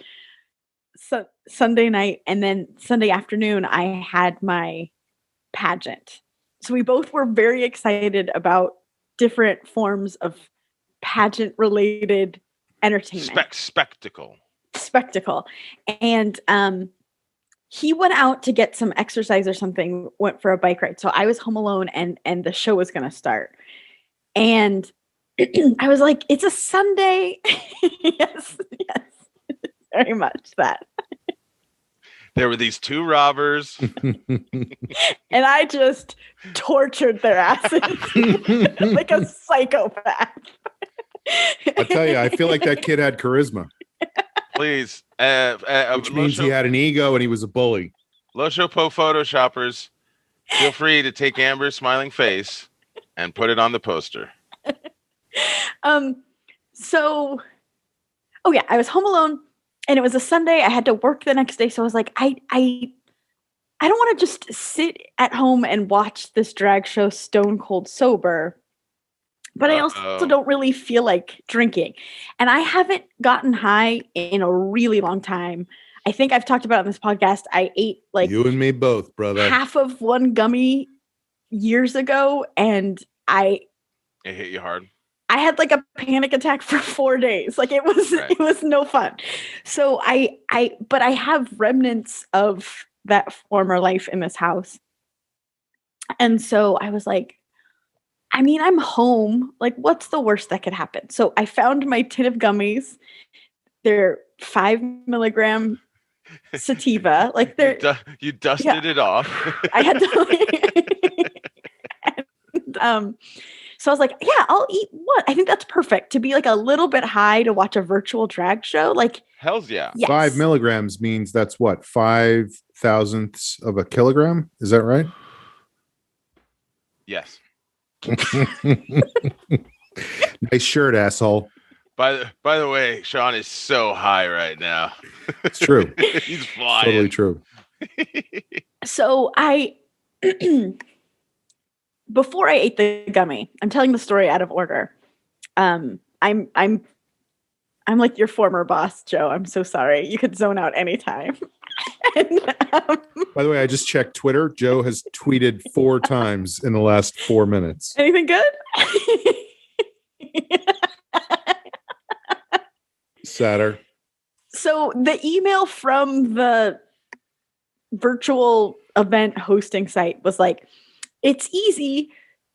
C: Sunday night, and then Sunday afternoon I had my pageant. So we both were very excited about different forms of pageant-related entertainment.
B: Spectacle.
C: And he went out to get some exercise or something, went for a bike ride. So I was home alone and the show was going to start. And I was like, it's a Sunday. Yes, very much that.
B: There were these two robbers.
C: And I just tortured their asses like a psychopath.
A: I'll tell you, I feel like that kid had charisma.
B: Please.
A: Which means he had an ego and he was a bully.
B: LoShoPo Photoshoppers, feel free to take Amber's smiling face and put it on the poster.
C: So, I was home alone and it was a Sunday. I had to work the next day. So I was like, I don't want to just sit at home and watch this drag show stone cold sober. But I also don't really feel like drinking. And I haven't gotten high in a really long time. I think I've talked about it on this podcast. I ate like
A: you and me both, brother.
C: half of one gummy years ago, and
B: it hit you hard.
C: I had like a panic attack for 4 days. Like it was no fun. So but I have remnants of that former life in this house. And so I was like, I mean, I'm home. Like, what's the worst that could happen? So I found my tin of gummies. They're 5 milligram sativa. Like they're
B: you dusted it off.
C: I had to. And, so I was like, yeah, I'll eat one. I think that's perfect to be like a little bit high to watch a virtual drag show. Like,
B: hell's yeah.
C: Yes.
A: 5 milligrams means that's what, 5,000ths of a kilogram? Is that right?
B: Yes.
A: Nice shirt, asshole.
B: By the way, Sean is so high right now.
A: It's true.
B: He's flying.
A: Totally true.
C: So before I ate the gummy, I'm telling the story out of order. I'm like your former boss, Joe. I'm so sorry. You could zone out anytime. And,
A: by the way, I just checked Twitter. Joe has tweeted 4 times in the last 4 minutes.
C: Anything good?
A: Sadder.
C: So the email from the virtual event hosting site was like, it's easy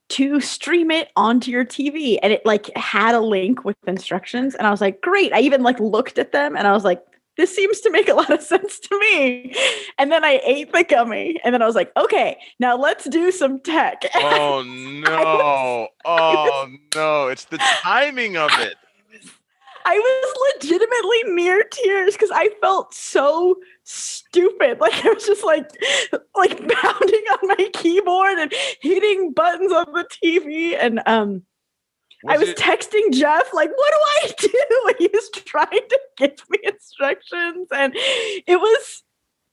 C: to stream it onto your TV. And it like had a link with instructions. And I was like, great. I even like looked at them and I was like, this seems to make a lot of sense to me. And then I ate the gummy and then I was like, okay, now let's do some tech.
B: Oh no. No. It's the timing of it.
C: I was legitimately near tears because I felt so stupid. Like I was just like pounding on my keyboard and hitting buttons on the TV. And I was texting Jeff, like, what do I do? And he was trying to give me instructions. And it was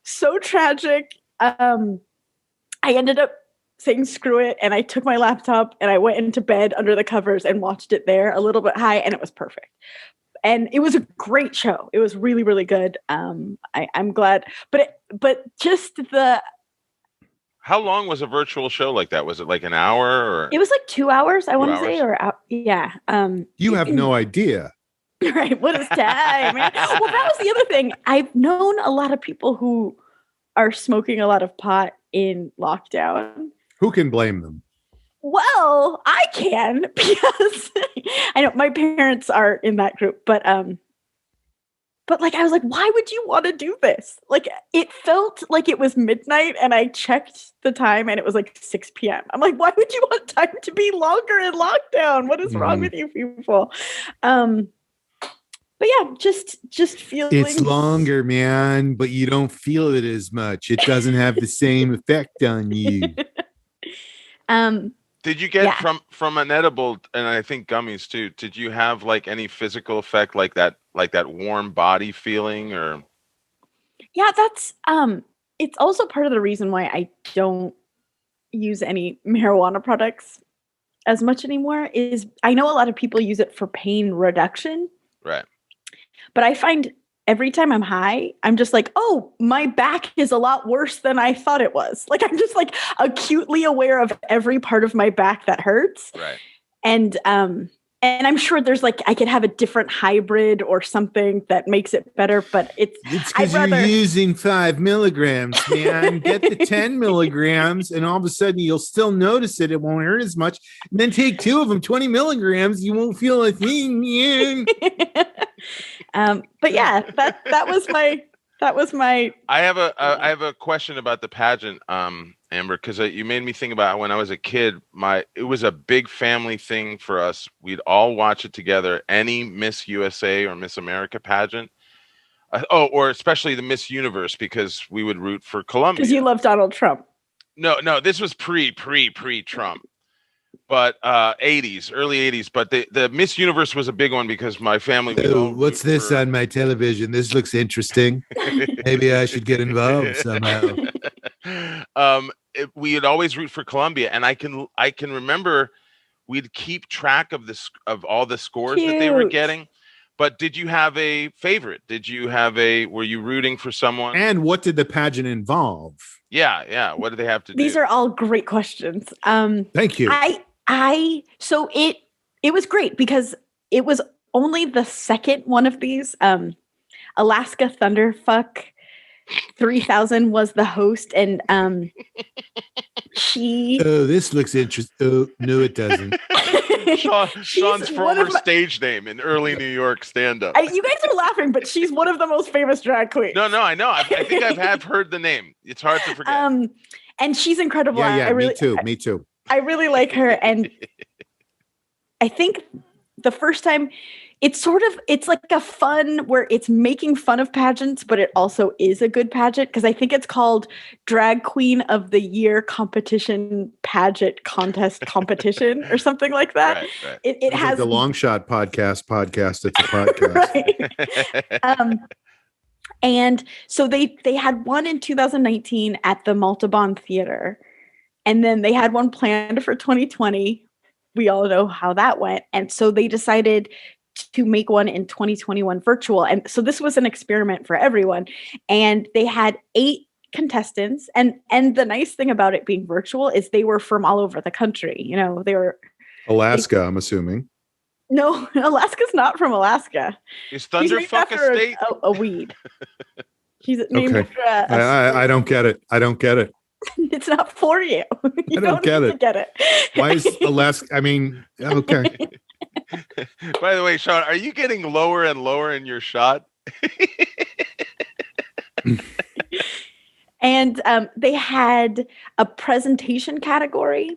C: so tragic. I ended up saying screw it. And I took my laptop and I went into bed under the covers and watched it there a little bit high. And it was perfect. And it was a great show. It was really, really good. I'm glad. But just the...
B: How long was a virtual show like that? Was it like an hour? Or
C: it was like 2 hours, I want to say. Yeah.
A: You have no idea.
C: Right. What is time, man? Well, that was the other thing. I've known a lot of people who are smoking a lot of pot in lockdown.
A: Who can blame them?
C: Well, I can because I know my parents are in that group, but But like, I was like, why would you want to do this? Like, it felt like it was midnight, and I checked the time and it was like 6 p.m. I'm like, why would you want time to be longer in lockdown? What is wrong with you people? But yeah, just feeling
A: It's longer, man, but you don't feel it as much. It doesn't have the same effect on you.
B: Did you get from an edible, and I think gummies too, did you have like any physical effect like that warm body feeling? Or
C: yeah, that's it's also part of the reason why I don't use any marijuana products as much anymore. Is I know a lot of people use it for pain reduction,
B: right?
C: But I find every time I'm high, I'm just like, oh, my back is a lot worse than I thought it was. Like, I'm just like acutely aware of every part of my back that hurts.
B: Right.
C: And I'm sure there's like, I could have a different hybrid or something that makes it better, but it's
A: because you're using 5 milligrams, man. Get the 10 milligrams, and all of a sudden you'll still notice it. It won't hurt as much. And then take 2 of them, 20 milligrams. You won't feel a thing, man.
C: But yeah, that was my.
B: I have a question about the pageant, Amber, because you made me think about when I was a kid. It was a big family thing for us. We'd all watch it together. Any Miss USA or Miss America pageant, or especially the Miss Universe, because we would root for Colombia.
C: Because you love Donald Trump.
B: No, this was pre-Trump. But early 80s. But the Miss Universe was a big one because my family.
A: What's this on my television? This looks interesting. Maybe I should get involved somehow.
B: We'd always root for Colombia, and I can remember we'd keep track of all the scores that they were getting. But did you have a favorite? Were you rooting for someone?
A: And what did the pageant involve?
B: Yeah. What did they have to do?
C: These are all great questions.
A: Thank you.
C: So it was great because it was only the second one of these. Alaska Thunderfuck 3000 was the host, and she.
A: Oh, this looks interesting. Oh, no, it doesn't.
B: Sean's former stage name in early New York stand-up.
C: You guys are laughing, but she's one of the most famous drag queens.
B: No, I know. I think have heard the name. It's hard to forget.
C: And she's incredible.
A: Yeah, me too.
C: I really like her, and I think the first time it's like a fun where it's making fun of pageants, but it also is a good pageant, because I think it's called Drag Queen of the Year Competition Pageant Contest Competition or something like that.
B: Right.
A: It has like the Long Shot podcast. It's a podcast.
C: Right. And so they had one in 2019 at the Maltabon Theater. And then they had one planned for 2020. We all know how that went. And so they decided to make one in 2021 virtual. And so this was an experiment for everyone. And they had 8 contestants. And the nice thing about it being virtual is they were from all over the country. You know, they were
A: Alaska, I'm assuming.
C: No, Alaska's not from Alaska.
B: Is Thunderfuck a state?
C: A weed. He's named after
A: I don't get it.
C: It's not for you. You
A: I don't get it.
C: Get it.
A: Why is Alaska? I mean, okay.
B: By the way, Sean, are you getting lower and lower in your shot?
C: And they had a presentation category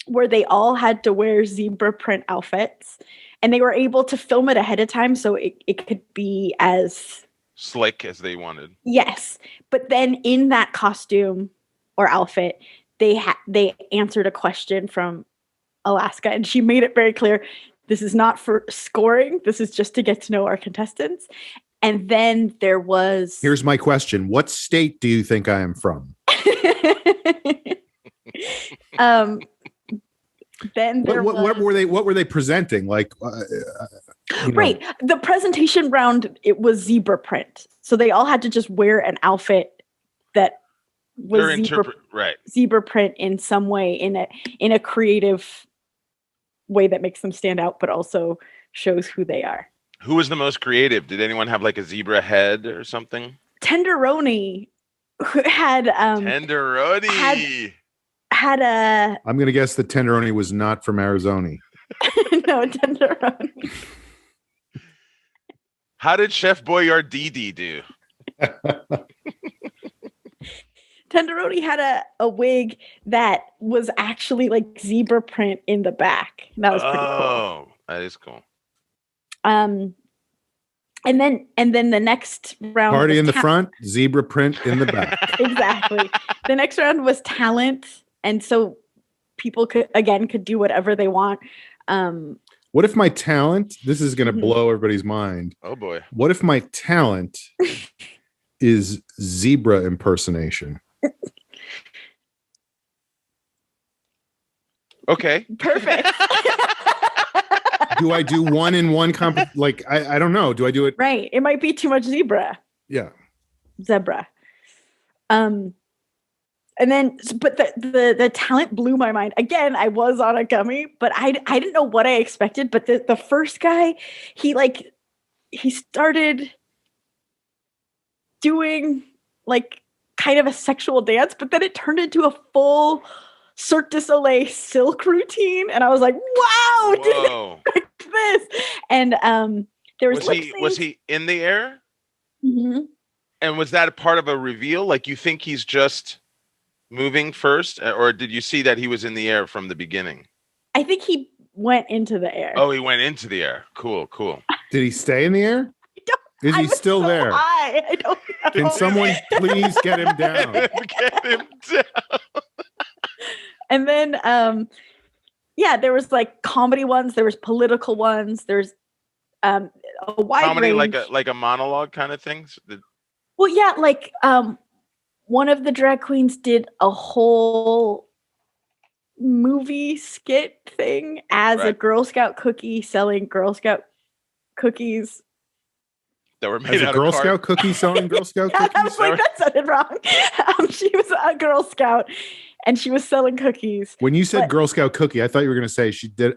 C: where they all had to wear zebra print outfits, and they were able to film it ahead of time so it could be as
B: slick as they wanted.
C: Yes. But then in that costume or outfit, they answered a question from Alaska, and she made it very clear, this is not for scoring. This is just to get to know our contestants. And then there was...
A: Here's my question. What state do you think I am from?
C: Then there
A: what were they presenting? Like,
C: right. The presentation round, it was zebra print. So they all had to just wear an outfit that was zebra print in some way, in a creative way that makes them stand out, but also shows who they are.
B: Who was the most creative? Did anyone have like a zebra head or something?
C: Tenderoni had had a...
A: I'm going to guess that Tenderoni was not from Arizona.
C: No, Tenderoni.
B: How did Chef Boyardee do?
C: Tenderoni had a wig that was actually like zebra print in the back. That was pretty cool.
B: Oh, that is cool.
C: And then the next round
A: Party
C: was
A: in the front, zebra print in the back.
C: Exactly. The next round was talent, and so people could do whatever they want.
A: What if my talent? This is going to blow everybody's mind.
B: Oh boy!
A: What if my talent is zebra impersonation?
B: Okay.
C: Perfect.
A: Do I do one-in-one like I don't know. Do I do it?
C: Right. It might be too much zebra.
A: Yeah.
C: Zebra. And then but the talent blew my mind. Again, I was on a gummy, but I didn't know what I expected. But the first guy, he started doing like kind of a sexual dance, but then it turned into a full Cirque du Soleil silk routine, and I was like, "Wow, did they pick this?" And there was
B: he in the air?
C: Mm-hmm.
B: And was that a part of a reveal? Like, you think he's just moving first, or did you see that he was in the air from the beginning?
C: I think he went into the air.
B: Oh, he went into the air. Cool.
A: Did he stay in the air? Is he still there?
C: I don't know.
A: Can someone please get him down?
B: Get him down.
C: And then, there was like comedy ones. There was political ones. There's a wide
B: comedy,
C: range.
B: like a monologue kind of things.
C: Well, yeah, like one of the drag queens did a whole movie skit thing as a Girl Scout cookie selling Girl Scout cookies.
B: That were made
A: as a
B: out
A: Girl
B: of
A: Scout cookie selling Girl Scout
C: Yeah,
A: cookies.
C: I was like, that sounded wrong. She was a Girl Scout, and she was selling cookies.
A: When you said Girl Scout cookie, I thought you were going to say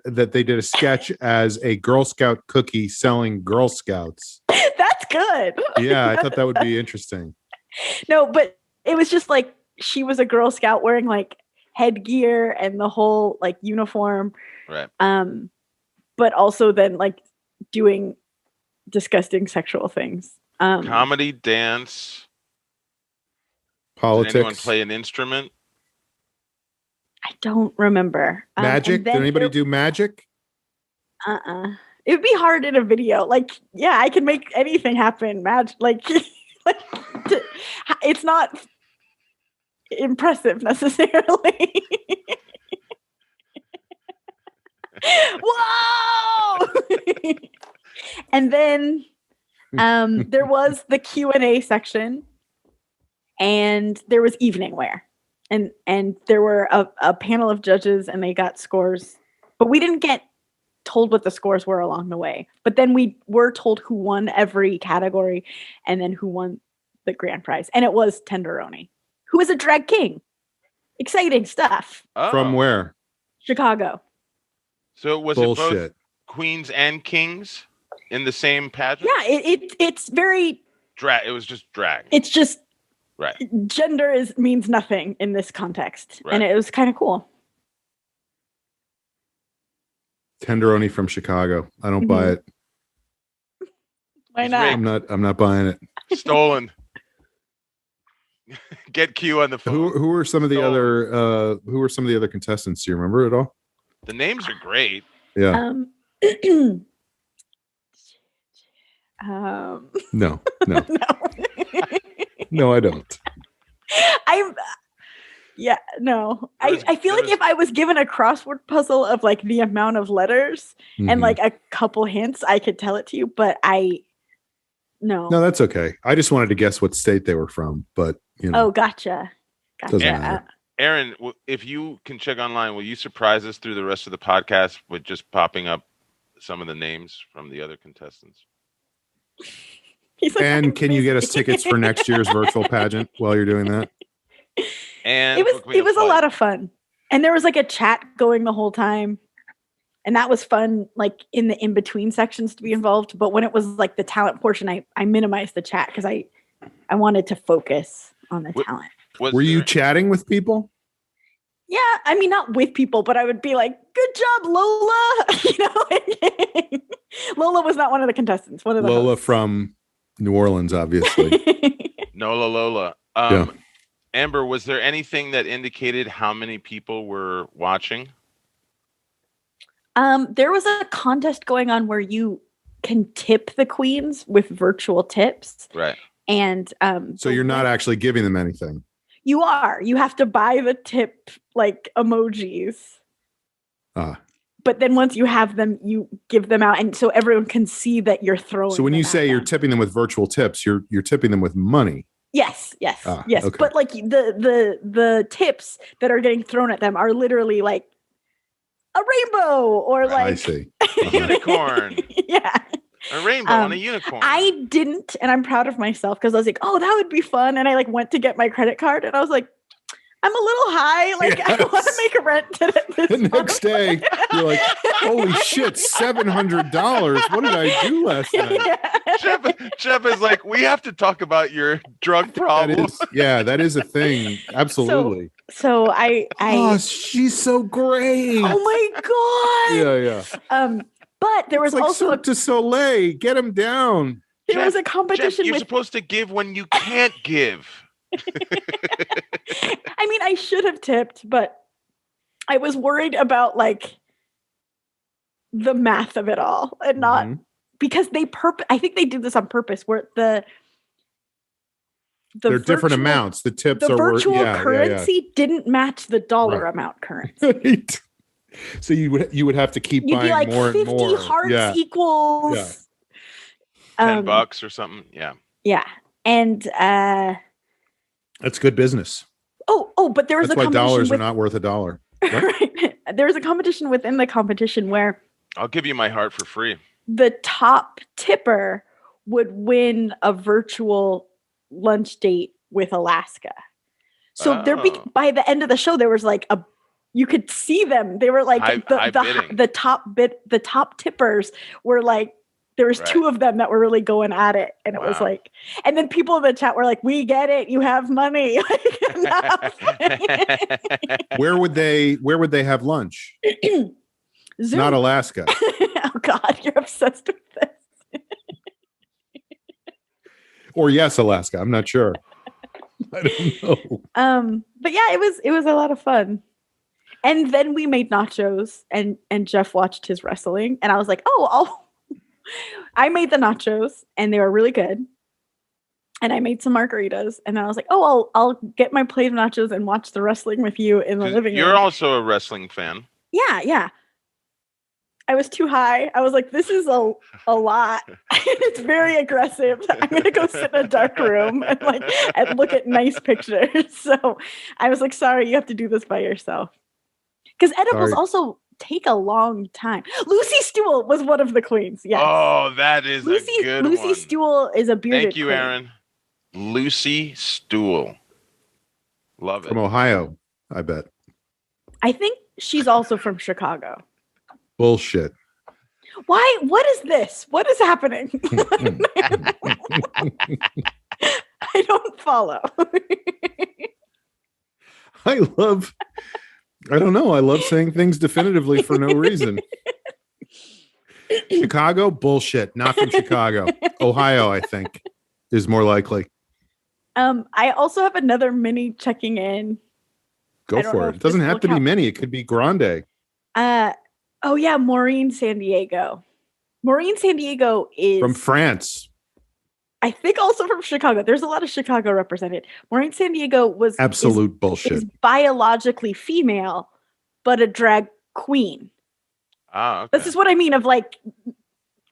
A: they did a sketch as a Girl Scout cookie selling Girl Scouts.
C: That's good.
A: Yeah, I thought that would be interesting.
C: No, but it was just like she was a Girl Scout wearing like headgear and the whole like uniform.
B: Right.
C: But also then like doing disgusting sexual things.
B: Comedy, dance,
A: politics.
B: Did anyone play an instrument?
C: I don't remember.
A: Magic? Did anybody do magic?
C: It would be hard in a video. Like, yeah, I can make anything happen. It's not impressive necessarily. Whoa! And then there was the Q&A section, and there was evening wear, and there were a panel of judges, and they got scores, but we didn't get told what the scores were along the way. But then we were told who won every category, and then who won the grand prize, and it was Tenderoni, who is a drag king. Exciting stuff.
B: Oh.
A: From where?
C: Chicago.
B: So was
A: Bullshit.
B: it both queens and kings in the same pageant?
C: Yeah, it's very
B: drag. It was just drag.
C: It's just
B: right.
C: Gender means nothing in this context,
B: right.
C: And it was kind of cool.
A: Tenderoni from Chicago. I don't buy it.
C: Why not?
A: I'm not buying it.
B: Stolen. Get Q on the phone.
A: Who are some of the other contestants? Do you remember at all?
B: The names are great.
A: Yeah. No.
C: No.
A: No, I don't.
C: I feel like if I was given a crossword puzzle of like the amount of letters and like a couple hints, I could tell it to you, but no,
A: that's okay. I just wanted to guess what state they were from, but you know.
C: Oh, gotcha.
A: Doesn't matter.
B: Aaron, if you can check online, will you surprise us through the rest of the podcast with just popping up some of the names from the other contestants?
A: And can you get us tickets for next year's virtual pageant while you're doing that?
B: And
C: it was a lot of fun. And there was like a chat going the whole time. And that was fun, like in the in-between sections to be involved. But when it was like the talent portion, I minimized the chat because I wanted to focus on the talent.
A: Were you chatting with people?
C: Yeah, I mean, not with people, but I would be like, "Good job, Lola." Lola was not one of the contestants. One of the
A: Lola
C: hosts.
A: from New Orleans, obviously.
B: Nola Lola.
A: Yeah.
B: Amber, was there anything that indicated how many people were watching?
C: There was a contest going on where you can tip the queens with virtual tips.
B: Right.
C: And
A: So you're not actually giving them anything.
C: You are. You have to buy the tip like emojis. But then once you have them, you give them out, and so everyone can see that you're throwing.
A: So when you say you're tipping them with virtual tips, you're tipping them with money.
C: Yes. Yes.
A: Okay.
C: But like the tips that are getting thrown at them are literally like a rainbow or like
A: I see.
B: A unicorn.
C: Yeah.
B: A rainbow and a unicorn.
C: I didn't, and I'm proud of myself because I was like, "Oh, that would be fun." And I like went to get my credit card, and I was like, "I'm a little high. Like, I want to make a rent today."
A: The next day, you're like, "Holy shit, $700! What did I do last night?"
C: Yeah.
B: Jeff is like, "We have to talk about your drug problem."
A: That is a thing. Absolutely.
C: So I
A: oh, she's so great.
C: Oh my god.
A: Yeah.
C: But there was
A: like
C: also
A: Cirque du Soleil. Get him down.
C: There was a competition.
B: Jeff, you're supposed to give when you can't give.
C: I mean, I should have tipped, but I was worried about like the math of it all and not because I think they did this on purpose where they're
A: different amounts. The tips
C: the
A: are
C: virtual currency didn't match the dollar amount currency.
A: Right. So you would have to keep buying
C: like
A: more
C: 50
A: and more.
C: hearts equals
B: $10 or something. Yeah.
C: Yeah. And
A: that's good business.
C: But there was
A: that's why dollars are not worth $1.
C: Right. There was a competition within the competition where
B: I'll give you my heart for free.
C: The top tipper would win a virtual lunch date with Alaska. So by the end of the show, there was like you could see them. They were like the top tippers were like, there was two of them that were really going at it. And it was like, and then people in the chat were like, "We get it. You have money."
A: Where would they have lunch?
C: Zoom.
A: Not Alaska.
C: Oh God, you're obsessed with this.
A: Or yes, Alaska. I'm not sure. I don't know.
C: But yeah, it was a lot of fun. And then we made nachos and Jeff watched his wrestling and I was like, I made the nachos and they were really good. And I made some margaritas and then I was like, I'll get my plate of nachos and watch the wrestling with you in the living room.
B: You're also a wrestling fan.
C: Yeah. I was too high. I was like, this is a lot. It's very aggressive. I'm going to go sit in a dark room and look at nice pictures. So I was like, sorry, you have to do this by yourself. Because edibles also take a long time. Lucy Stool was one of the queens. Yes.
B: Oh, that is a good one.
C: Lucy Stool is a bearded
B: Thank you,
C: queen.
B: Aaron. Lucy Stool. Love it.
A: From Ohio, I bet.
C: I think she's also from Chicago.
A: Bullshit.
C: Why? What is this? What is happening? I don't follow.
A: I don't know. I love saying things definitively for no reason. Chicago? Bullshit. Not from Chicago. Ohio, I think, is more likely.
C: I also have another mini checking in.
A: Go for it. It doesn't have to be mini. It could be grande.
C: Oh, yeah. Maureen San Diego. Maureen San Diego is...
A: from France.
C: I think also from Chicago. There's a lot of Chicago represented. Maureen San Diego was...
A: absolute bullshit.
C: Is biologically female, but a drag queen.
B: Ah, okay.
C: This is what I mean of like,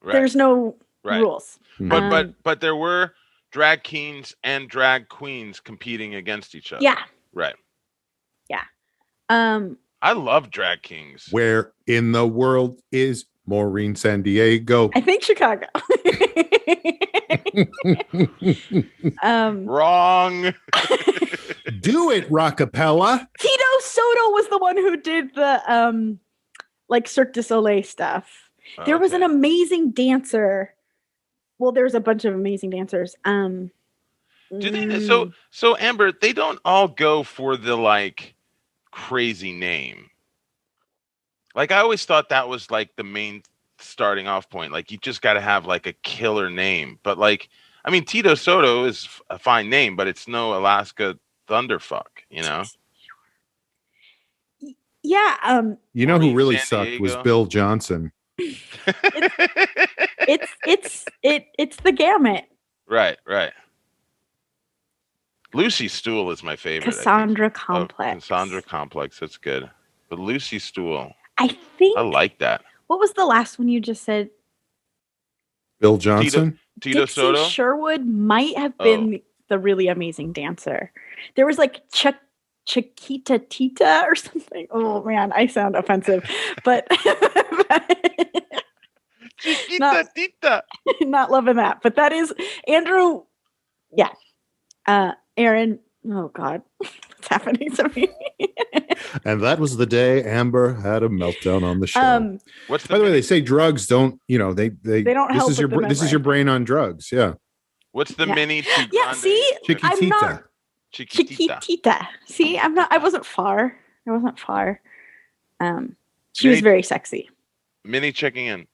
C: there's no rules.
B: But there were drag kings and drag queens competing against each other.
C: Yeah.
B: Right.
C: Yeah.
B: I love drag kings.
A: Where in the world is Maureen San Diego?
C: I think Chicago.
B: Wrong.
A: Do it, Rockapella.
C: Tito Soto was the one who did the like Cirque du Soleil stuff. There was an amazing dancer. Well, there's a bunch of amazing dancers.
B: Do they? So Amber, they don't all go for the like crazy name. Like I always thought that was like the main starting off point. Like you just got to have like a killer name. But like, I mean, Tito Soto is a fine name, but it's no Alaska Thunderfuck, you know?
C: Yeah.
A: You know who really
B: San
A: sucked was
B: Diego.
A: Bill Johnson.
C: It's the gamut.
B: Right. Lucy Stool is my favorite.
C: Cassandra
B: I think.
C: Complex.
B: Cassandra Complex. That's good. But Lucy Stool,
C: I think.
B: I like that.
C: What was the last one you just said?
A: Bill Johnson.
B: Tito
C: Dixie
B: Soto.
C: Sherwood might have been the really amazing dancer. There was like Chiquita Tita or something. Oh man, I sound offensive, but
B: Chiquita Tita.
C: not loving that. But that is Andrew. Yeah. Aaron. Oh God, what's happening to me?
A: And that was the day Amber had a meltdown on the show. By the way, they say drugs don't, they
C: don't help
A: this is
C: with
A: this is your brain on drugs. Yeah.
B: What's the mini?
C: Yeah, see, I'm not Chiquitita. See, I wasn't far. She was very sexy.
B: Mini checking in.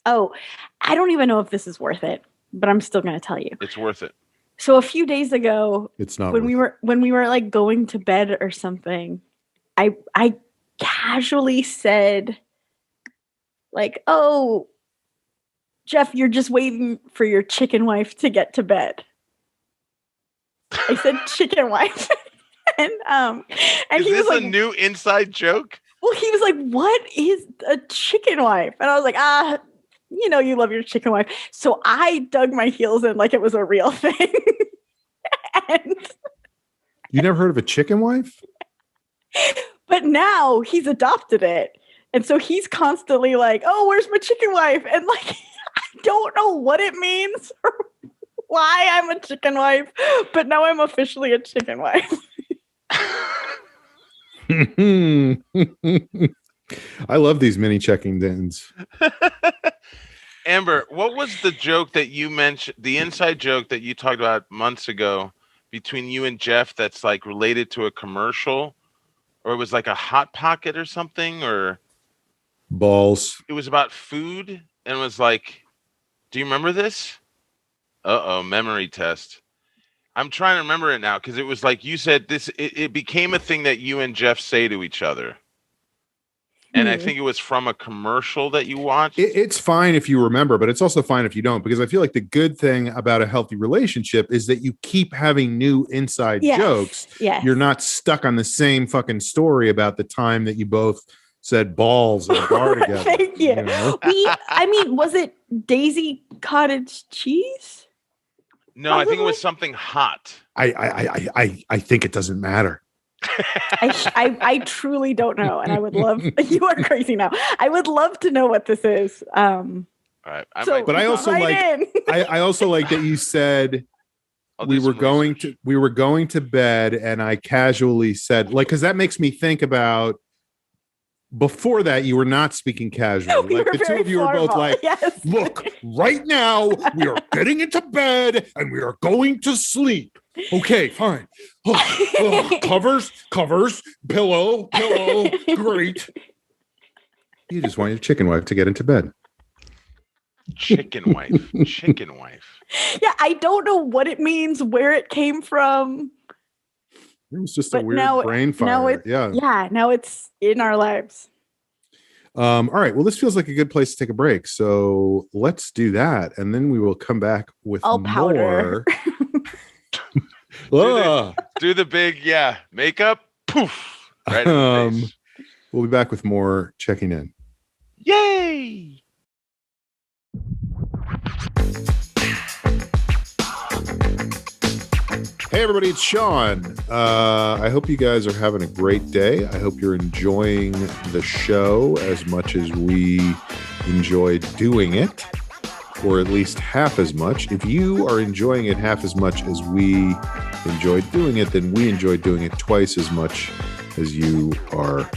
C: Oh, I don't even know if this is worth it, but I'm still going to tell you.
B: It's worth it.
C: So a few days ago,
A: it's not
C: when we were like going to bed or something, I casually said like, "Oh, Jeff, you're just waiting for your chicken wife to get to bed." I said chicken wife. and
B: is
C: he
B: this
C: was like,
B: a new inside joke?
C: Well, he was like, "What is a chicken wife?" And I was like, you love your chicken wife. So I dug my heels in like it was a real thing. And
A: you never heard of a chicken wife?
C: But now he's adopted it. And so he's constantly like, "Oh, where's my chicken wife?" And like, I don't know what it means or why I'm a chicken wife, but now I'm officially a chicken wife.
A: I love these mini checking ins.
B: Amber, what was the joke that you mentioned, the inside joke that you talked about months ago between you and Jeff that's like related to a commercial, or it was like a Hot Pocket or something, or
A: balls?
B: It was about food and was like, do you remember this? Memory test. I'm trying to remember it now because it was like you said this, it became a thing that you and Jeff say to each other. And I think it was from a commercial that you watched.
A: It's fine if you remember, but it's also fine if you don't, because I feel like the good thing about a healthy relationship is that you keep having new inside jokes.
C: Yes.
A: You're not stuck on the same fucking story about the time that you both said balls in a bar together.
C: Thank you. Was it Daisy Cottage Cheese?
B: No, probably? I think it was something hot.
A: I think it doesn't matter.
C: I truly don't know, and I would love. You are crazy now. I would love to know what this is.
B: All right,
A: but I also I also like that you said we were going to bed, and I casually said because that makes me think about. Before that, you were not speaking casually. Like the two of you were both like, yes. Look, right now we are getting into bed and we are going to sleep. Okay, fine. Covers, pillow, great. You just want your chicken wife to get into bed.
B: Chicken wife.
C: Yeah, I don't know what it means, where it came from.
A: It was just a weird brain fire.
C: Now it's in our lives.
A: All right. Well, this feels like a good place to take a break. So let's do that. And then we will come back with more.
B: Do the big, makeup. Poof. Right in the face.
A: We'll be back with more checking in.
B: Yay!
A: Hey everybody, it's Sean. I hope you guys are having a great day. I hope you're enjoying the show as much as we enjoy doing it, or at least half as much. If you are enjoying it half as much as we enjoy doing it, then we enjoy doing it twice as much as you are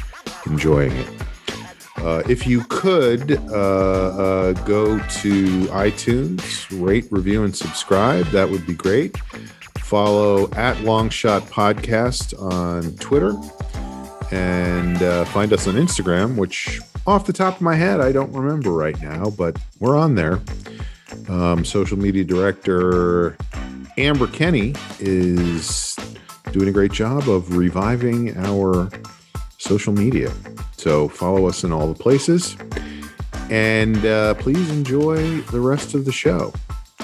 A: enjoying it. If you could go to iTunes, rate, review, and subscribe, that would be great. Follow at Long Shot Podcast on Twitter. And find us on Instagram, which off the top of my head, I don't remember right now, but we're on there. Social media director Amber Kenny is doing a great job of reviving our social media. So follow us in all the places. And please enjoy the rest of the show.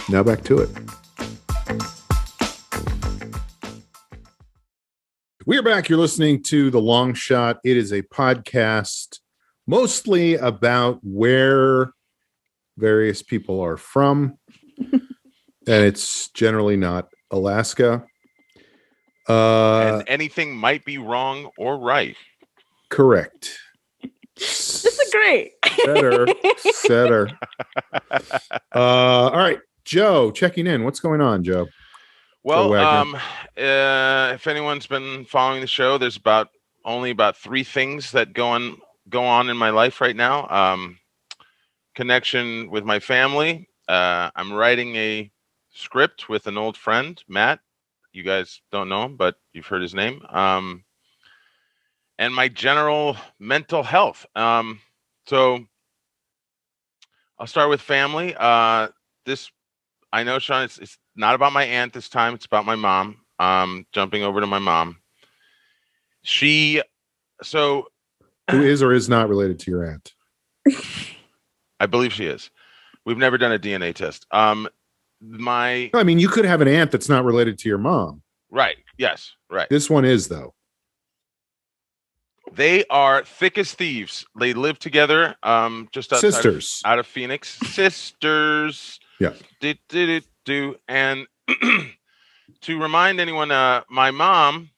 A: Now back to it. We're back. You're listening to The Long Shot. It is a podcast mostly about where various people are from. And it's generally not Alaska.
B: And anything might be wrong or right.
A: Correct.
C: Disagree.
A: Setter. All right. Joe, checking in. What's going on, Joe?
B: Well, if anyone's been following the show, there's only about 3 things that go on in my life right now. Connection with my family. I'm writing a script with an old friend, Matt. You guys don't know him, but you've heard his name. And my general mental health. So I'll start with family. I know, Sean, it's not about my aunt this time. It's about my mom. Jumping over to my mom. Who
A: is or is not related to your aunt?
B: I believe she is. We've never done a DNA test.
A: I mean, you could have an aunt that's not related to your mom.
B: Right. Yes. Right.
A: This one is, though.
B: They are thick as thieves. They live together. Just outside
A: sisters
B: out of Phoenix. Sisters.
A: Yeah.
B: And to remind anyone, my mom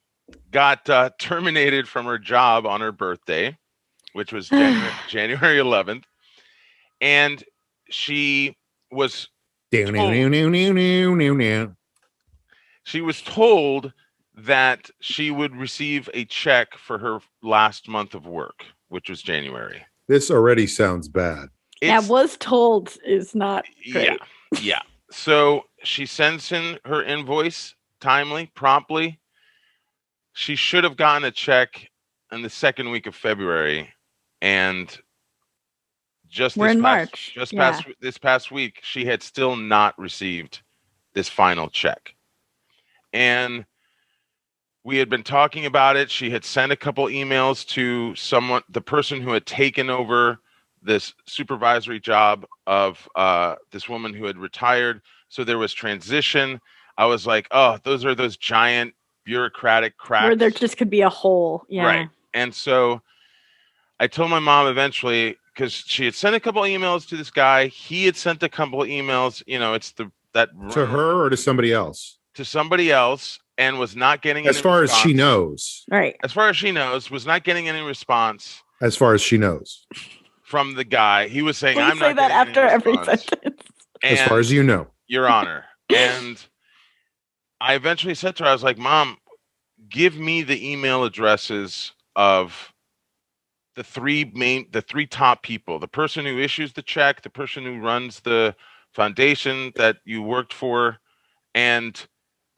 B: got terminated from her job on her birthday, which was January 11th, and she was told that she would receive a check for her last month of work, which was January.
A: This already sounds bad.
C: Was told is not great.
B: Yeah. So she sends in her invoice timely, promptly. She should have gotten a check in the second week of February, and this past week, she had still not received this final check. And we had been talking about it. She had sent a couple emails to the person who had taken over this supervisory job of this woman who had retired. So there was transition. I was like, oh, those are those giant bureaucratic cracks.
C: Where there just could be a hole. Yeah.
B: Right. And so I told my mom eventually, because she had sent a couple emails to this guy. He had sent a couple emails. To
A: her or to somebody else? To
B: somebody else, and was not getting
A: as far response. As she knows.
C: Right.
B: As far as she knows, was not getting any response.
A: As far as she knows.
B: From the guy. He was saying,
C: I'm not getting any response. Say that after every sentence.
A: As far as you know.
B: Your Honor. And I eventually said to her, I was like, Mom, give me the email addresses of the three top people, the person who issues the check, the person who runs the foundation that you worked for, and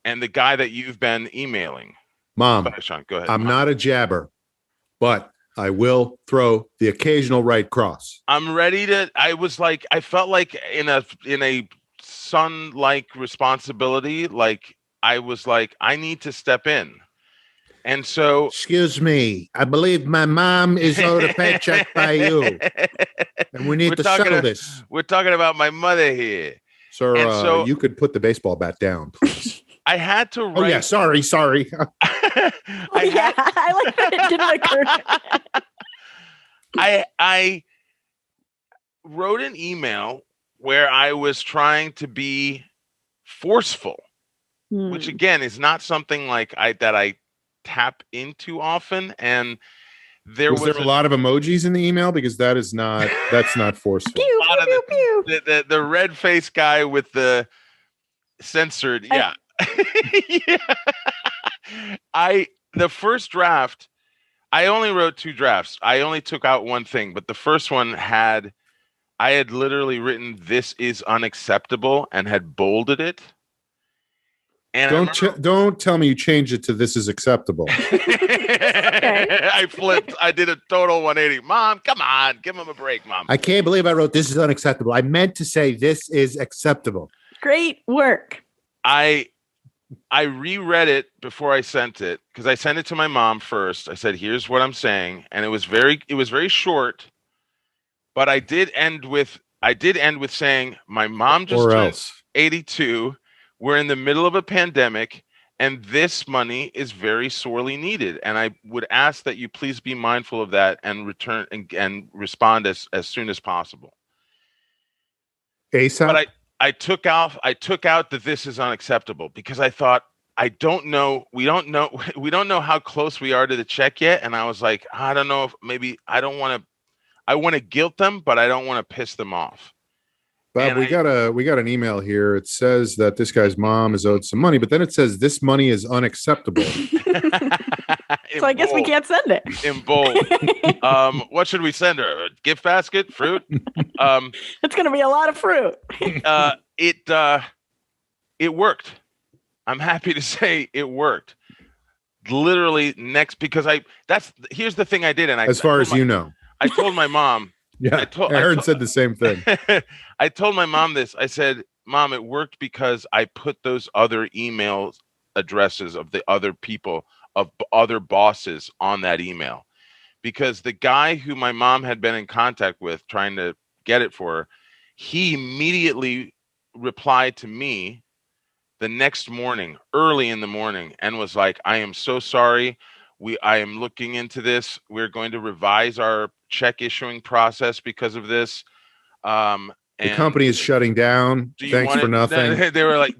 B: the guy that you've been emailing.
A: Mom,
B: sorry, Sean, go ahead.
A: I'm not a jabber, but I will throw the occasional right cross.
B: I'm ready to. I felt like in a son-like responsibility. Like I was like, I need to step in. And so,
A: excuse me, I believe my mom is owed a paycheck by you, and we need to settle this.
B: We're talking about my mother here,
A: sir. You could put the baseball bat down, please.
B: I had to write.
A: Oh yeah, sorry.
C: I like that it didn't occur.
B: I wrote an email where I was trying to be forceful, which again is not something like that I tap into often. And was
A: there a lot of emojis in the email? Because that's not forceful.
C: Pew, pew, pew, pew.
B: The red face guy with the censored. Yeah. The first draft, I only wrote 2 drafts. I only took out one thing, but the first one I had literally written, "This is unacceptable," and had bolded it. And
A: don't tell me you changed it to "this is acceptable."
B: I flipped. I did a total 180. Mom, come on, give him a break, Mom.
A: I can't believe I wrote "this is unacceptable." I meant to say "this is acceptable."
C: Great work.
B: I reread it before I sent it because I sent it to my mom first. I said, "Here's what I'm saying," and it was very short, but I did end with saying, "My mom just turned 82. We're in the middle of a pandemic, and this money is very sorely needed. And I would ask that you please be mindful of that and return and respond as soon as possible."
A: ASAP.
B: But I took out that this is unacceptable because I thought, we don't know how close we are to the check yet. And I was like, I don't know if maybe I want to guilt them, but I don't want to piss them off.
A: Bob, we got an email here. It says that this guy's mom is owed some money, but then it says this money is unacceptable.
C: So I guess we can't send it.
B: In bold. What should we send her? A gift basket? Fruit?
C: It's going to be a lot of fruit.
B: It worked. I'm happy to say it worked. Literally because here's the thing I did. And
A: as far as you know,
B: I told my mom.
A: Yeah, Aaron said the same thing.
B: I told my mom this. I said, "Mom, it worked because I put those other email addresses of the other people, of other bosses on that email. Because the guy who my mom had been in contact with trying to get it for her, he immediately replied to me the next morning, early in the morning, and was like, I am so sorry. I am looking into this. We're going to revise our check issuing process because of this.
A: The company is shutting down. Thanks for nothing."
B: They were like,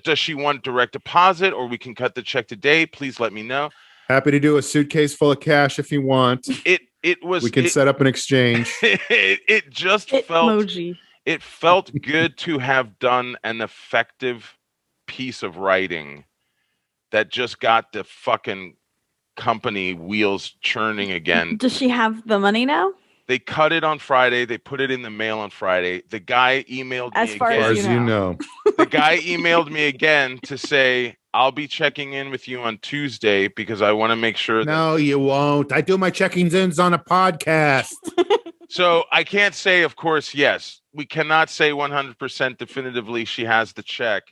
B: does she want direct deposit or we can cut the check today? Please let me know.
A: Happy to do a suitcase full of cash if you want. We can set up an exchange.
B: It felt good to have done an effective piece of writing that just got the fucking company wheels churning again.
C: Does she have the money now?
B: They cut it on Friday. They put it in the mail on Friday. The guy emailed me
A: as far as you know.
B: The guy emailed me again to say, I'll be checking in with you on Tuesday because I want to make sure.
A: No, you won't. I do my check-ins on a podcast.
B: So I can't say, of course, yes. We cannot say 100% definitively she has the check,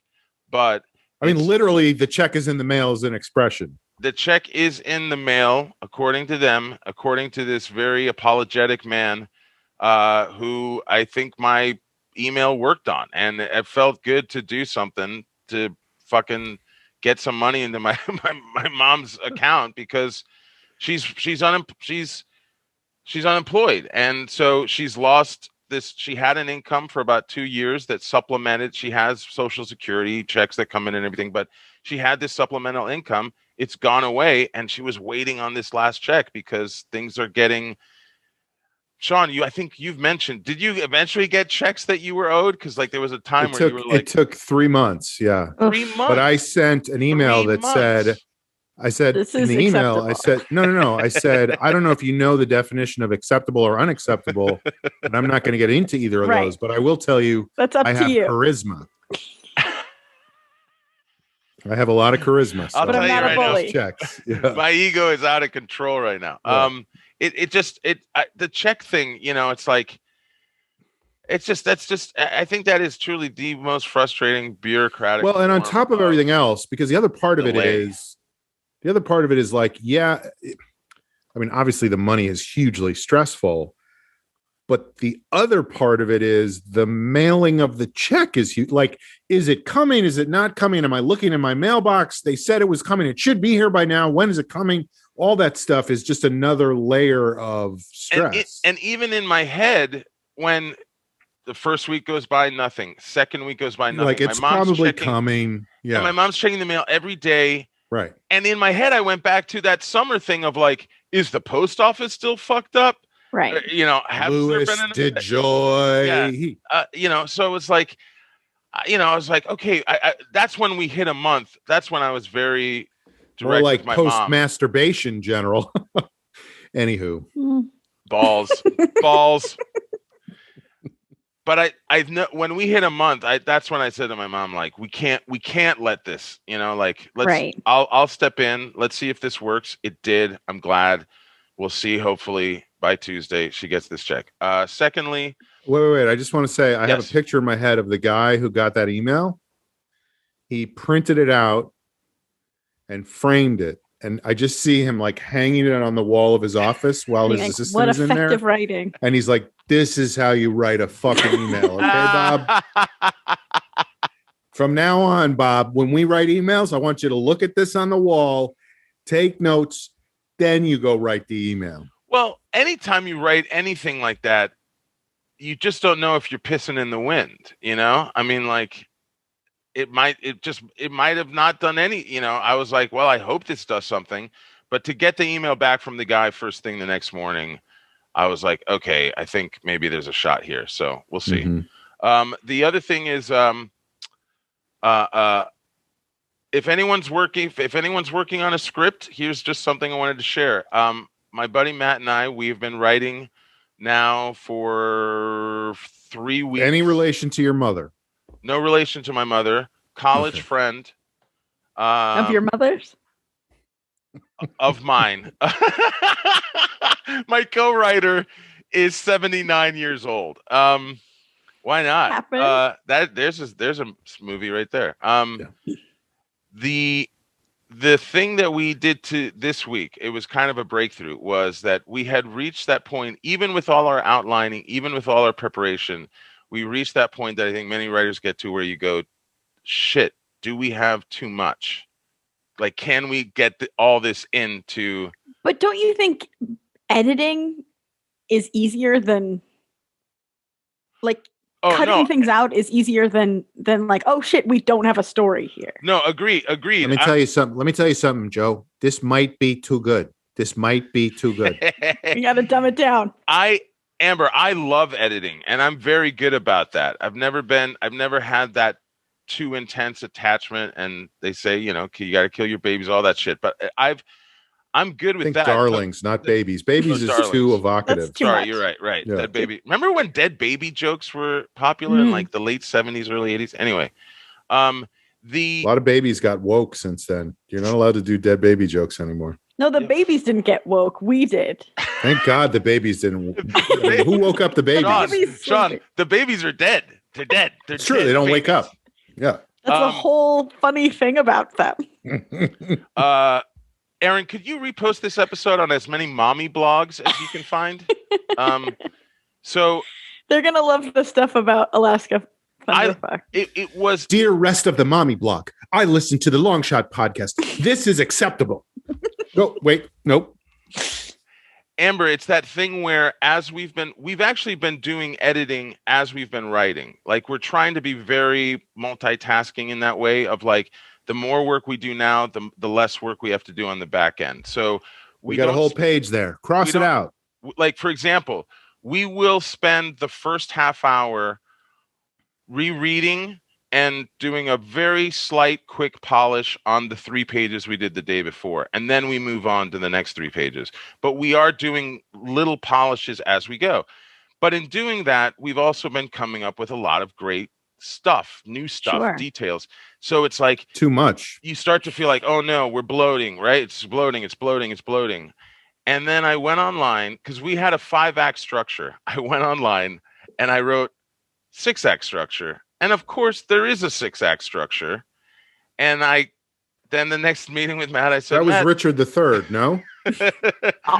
B: but
A: I mean, literally, the check is in the mail is an expression.
B: The check is in the mail, according to them, according to this very apologetic man who I think my email worked on. And it felt good to do something to fucking get some money into my mom's account because she's unemployed. And so she's lost this. She had an income for about 2 years that supplemented. She has Social Security checks that come in and everything, but she had this supplemental income. It's gone away, and she was waiting on this last check because things are getting. Sean, I think you've mentioned. Did you eventually get checks that you were owed? Because like there was a time where you were like,
A: it took 3 months. Yeah,
B: 3 months.
A: But I sent an email that said, I said in the email, I said, no. I said, I don't know if you know the definition of acceptable or unacceptable, but I'm not going to get into either of those. But I will tell you,
C: that's up
A: I
C: to
A: have
C: you.
A: Charisma. I have a lot of charisma. So
B: I'll tell you right now,
A: checks. Yeah.
B: My ego is out of control right now.
A: Yeah.
B: The check thing, it's like, I think that is truly the most frustrating bureaucratic.
A: Well, and on top of everything else, because the other part of it is like, yeah, I mean, obviously the money is hugely stressful, but the other part of it is the mailing of the check is huge. Like, is it coming? Is it not coming? Am I looking in my mailbox? They said it was coming. It should be here by now. When is it coming? All that stuff is just another layer of stress.
B: And even in my head, when the first week goes by, nothing. Second week goes by, nothing.
A: Like, it's probably coming. Yeah.
B: And my mom's checking the mail every day.
A: Right.
B: And in my head, I went back to that summer thing of like, is the post office still fucked up?
C: Right.
A: Louis DeJoy.
B: Yeah. So it's like, I was like, okay, that's when we hit a month. That's when I was very direct.
A: More like
B: with my
A: post-masturbation, General. Anywho.
B: Balls. but I've when we hit a month, that's when I said to my mom, like, we can't let this, like, I'll step in. Let's see if this works. It did. I'm glad. We'll see. Hopefully by Tuesday she gets this check. Secondly,
A: wait. I just want to say I have a picture in my head of the guy who got that email. He printed it out and framed it. And I just see him like hanging it on the wall of his office while his assistant is in there. What effective
C: writing.
A: And he's like, this is how you write a fucking email. Okay, Bob? From now on, Bob, when we write emails, I want you to look at this on the wall, take notes, then you go write the email.
B: Well, anytime you write anything like that, you just don't know if you're pissing in the wind, I mean, like, it might have not done any, I was like, well, I hope this does something. But to get the email back from the guy first thing the next morning, I was like, okay, I think maybe there's a shot here. So we'll see. Mm-hmm. The other thing is, if anyone's working on a script, here's just something I wanted to share. My buddy Matt and I, we've been writing now for 3 weeks.
A: Any relation to your mother?
B: No relation to my mother. College friend.
C: Of your mother's?
B: Of mine. My co-writer is 79 years old. Why not? There's a movie right there. The thing that we did this week, it was kind of a breakthrough, was that we had reached that point, even with all our outlining, even with all our preparation, we reached that point that I think many writers get to where you go, shit, do we have too much? Like, can we get all this into...
C: But don't you think editing is easier than, like, cutting things out is easier than like, oh shit, we don't have a story here?
B: No, agreed.
A: Let me tell you something, Joe. This might be too good. You
C: got to dumb it down.
B: Amber, I love editing, and I'm very good about that. I've never had that too intense attachment, and they say, you got to kill your babies, all that shit. But I'm good with that.
A: Darlings, not babies. Babies is
B: darlings.
A: Too evocative.
B: Sorry, you're right. Yeah. Dead baby. Remember when dead baby jokes were popular in like the late 70s, early 80s? Anyway, a
A: lot of babies got woke since then. You're not allowed to do dead baby jokes anymore.
C: No, the babies didn't get woke. We did.
A: Thank God the babies didn't. Who woke up the babies?
B: Sean, the babies are dead. They're dead. They're
A: true. They don't wake up. Yeah.
C: That's a whole funny thing about them.
B: Aaron, could you repost this episode on as many mommy blogs as you can find? So
C: they're gonna love the stuff about Alaska.
B: It was
A: dear rest of the mommy blog. I listened to the Long Shot podcast. This is acceptable. No, wait, nope.
B: Amber, it's that thing where we've actually been doing editing as we've been writing. Like, we're trying to be very multitasking in that way of like, the more work we do now, the less work we have to do on the back end. So
A: we got a whole page there. Cross it out.
B: Like, for example, we will spend the first half hour rereading and doing a very slight, quick polish on the 3 pages we did the day before. And then we move on to the next 3 pages. But we are doing little polishes as we go. But in doing that, we've also been coming up with a lot of great stuff, new stuff, details. So it's like
A: too much.
B: You start to feel like, oh no, we're bloating, right? It's bloating. And then I went online, because we had a 5-act structure. I went online and I wrote 6-act structure. And of course there is a 6-act structure. And then the next meeting with Matt, I said,
A: that was Richard III, no?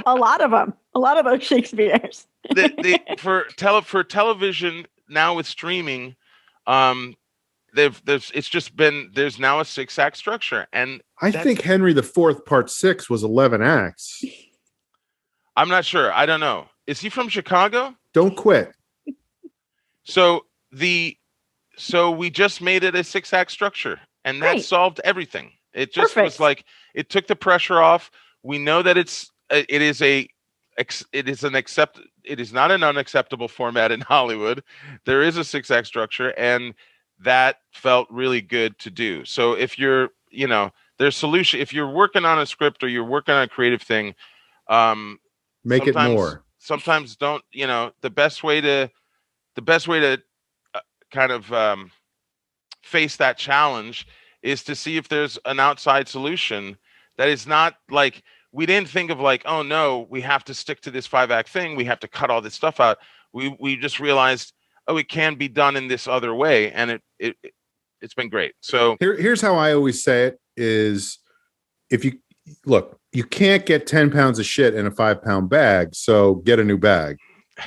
C: a lot of them. A lot of those Shakespeare's.
B: For television now with streaming, there's now a 6-act structure. And
A: I think Henry IV Part 6 was 11 acts.
B: I'm not sure. I don't know. Is he from Chicago?
A: Don't quit.
B: So we just made it a 6-act structure, and that solved everything. It just was like, it took the pressure off. We know that it is not an unacceptable format in Hollywood. There is a 6-act structure, and that felt really good to do. So if you're, there's solution. If you're working on a script or you're working on a creative thing,
A: make it more.
B: Sometimes don't, the best way to kind of face that challenge is to see if there's an outside solution that is not like, we didn't think of like, oh no, we have to stick to this 5-act thing. We have to cut all this stuff out. We just realized, oh, it can be done in this other way. And it's been great. So
A: here's how I always say it is, if you look, you can't get 10 pounds of shit in a 5-pound bag. So get a new bag,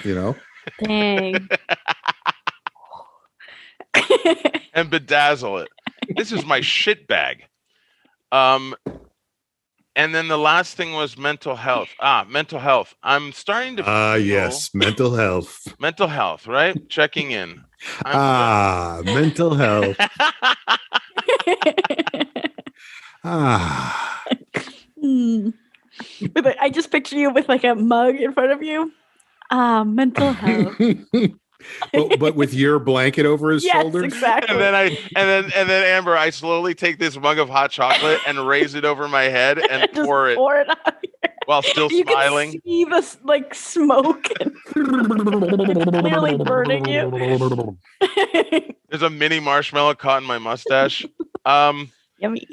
A: you know?
C: Dang.
B: And bedazzle it. This is my shit bag. And then the last thing was mental health. Mental health. I'm starting to feel
A: yes, mental health.
B: Mental health, right? Checking in.
A: Mental health.
C: I just picture you with like a mug in front of you. Mental health.
A: but with your blanket over his shoulders.
C: Exactly.
B: And then Amber, I slowly take this mug of hot chocolate and raise it over my head and pour it
C: on
B: while still
C: you
B: smiling.
C: Can see the like smoke and clearly burning you.
B: There's a mini marshmallow caught in my mustache.
C: Yummy.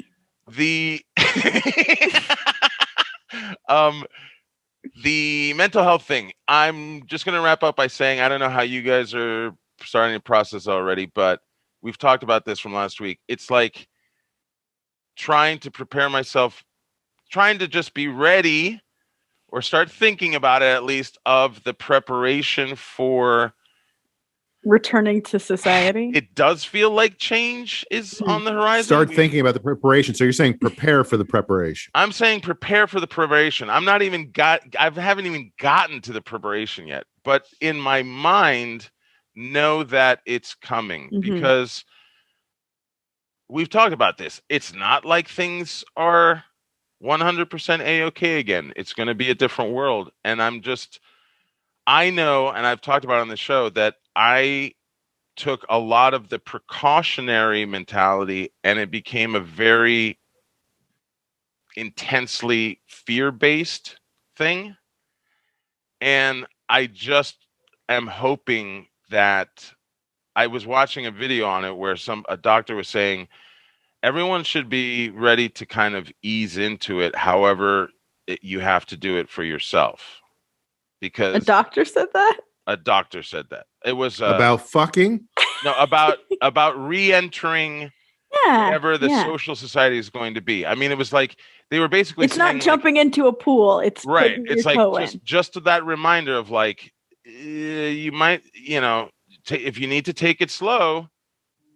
B: The mental health thing, I'm just going to wrap up by saying, I don't know how you guys are starting the process already, but we've talked about this from last week. It's like trying to prepare myself, trying to just be ready or start thinking about it, at least, of the preparation for
C: returning to society.
B: It does feel like change is on the horizon.
A: Start thinking about the preparation. So you're saying prepare for the preparation.
B: I'm saying prepare for the preparation. I haven't even gotten to the preparation yet, but in my mind, know that it's coming because we've talked about this. It's not like things are 100% A-okay again. It's going to be a different world. And I know, and I've talked about it on the show, that I took a lot of the precautionary mentality and it became a very intensely fear-based thing. And I just am hoping that I was watching a video on it where a doctor was saying everyone should be ready to kind of ease into it. However, you have to do it for yourself. Because
C: a doctor said that?
B: A doctor said that. It was
A: about fucking?
B: No, about re-entering whatever the social society is going to be. I mean, it was like they were basically
C: it's not jumping into a pool. It's
B: right. It's like just that reminder of like you might, if you need to take it slow,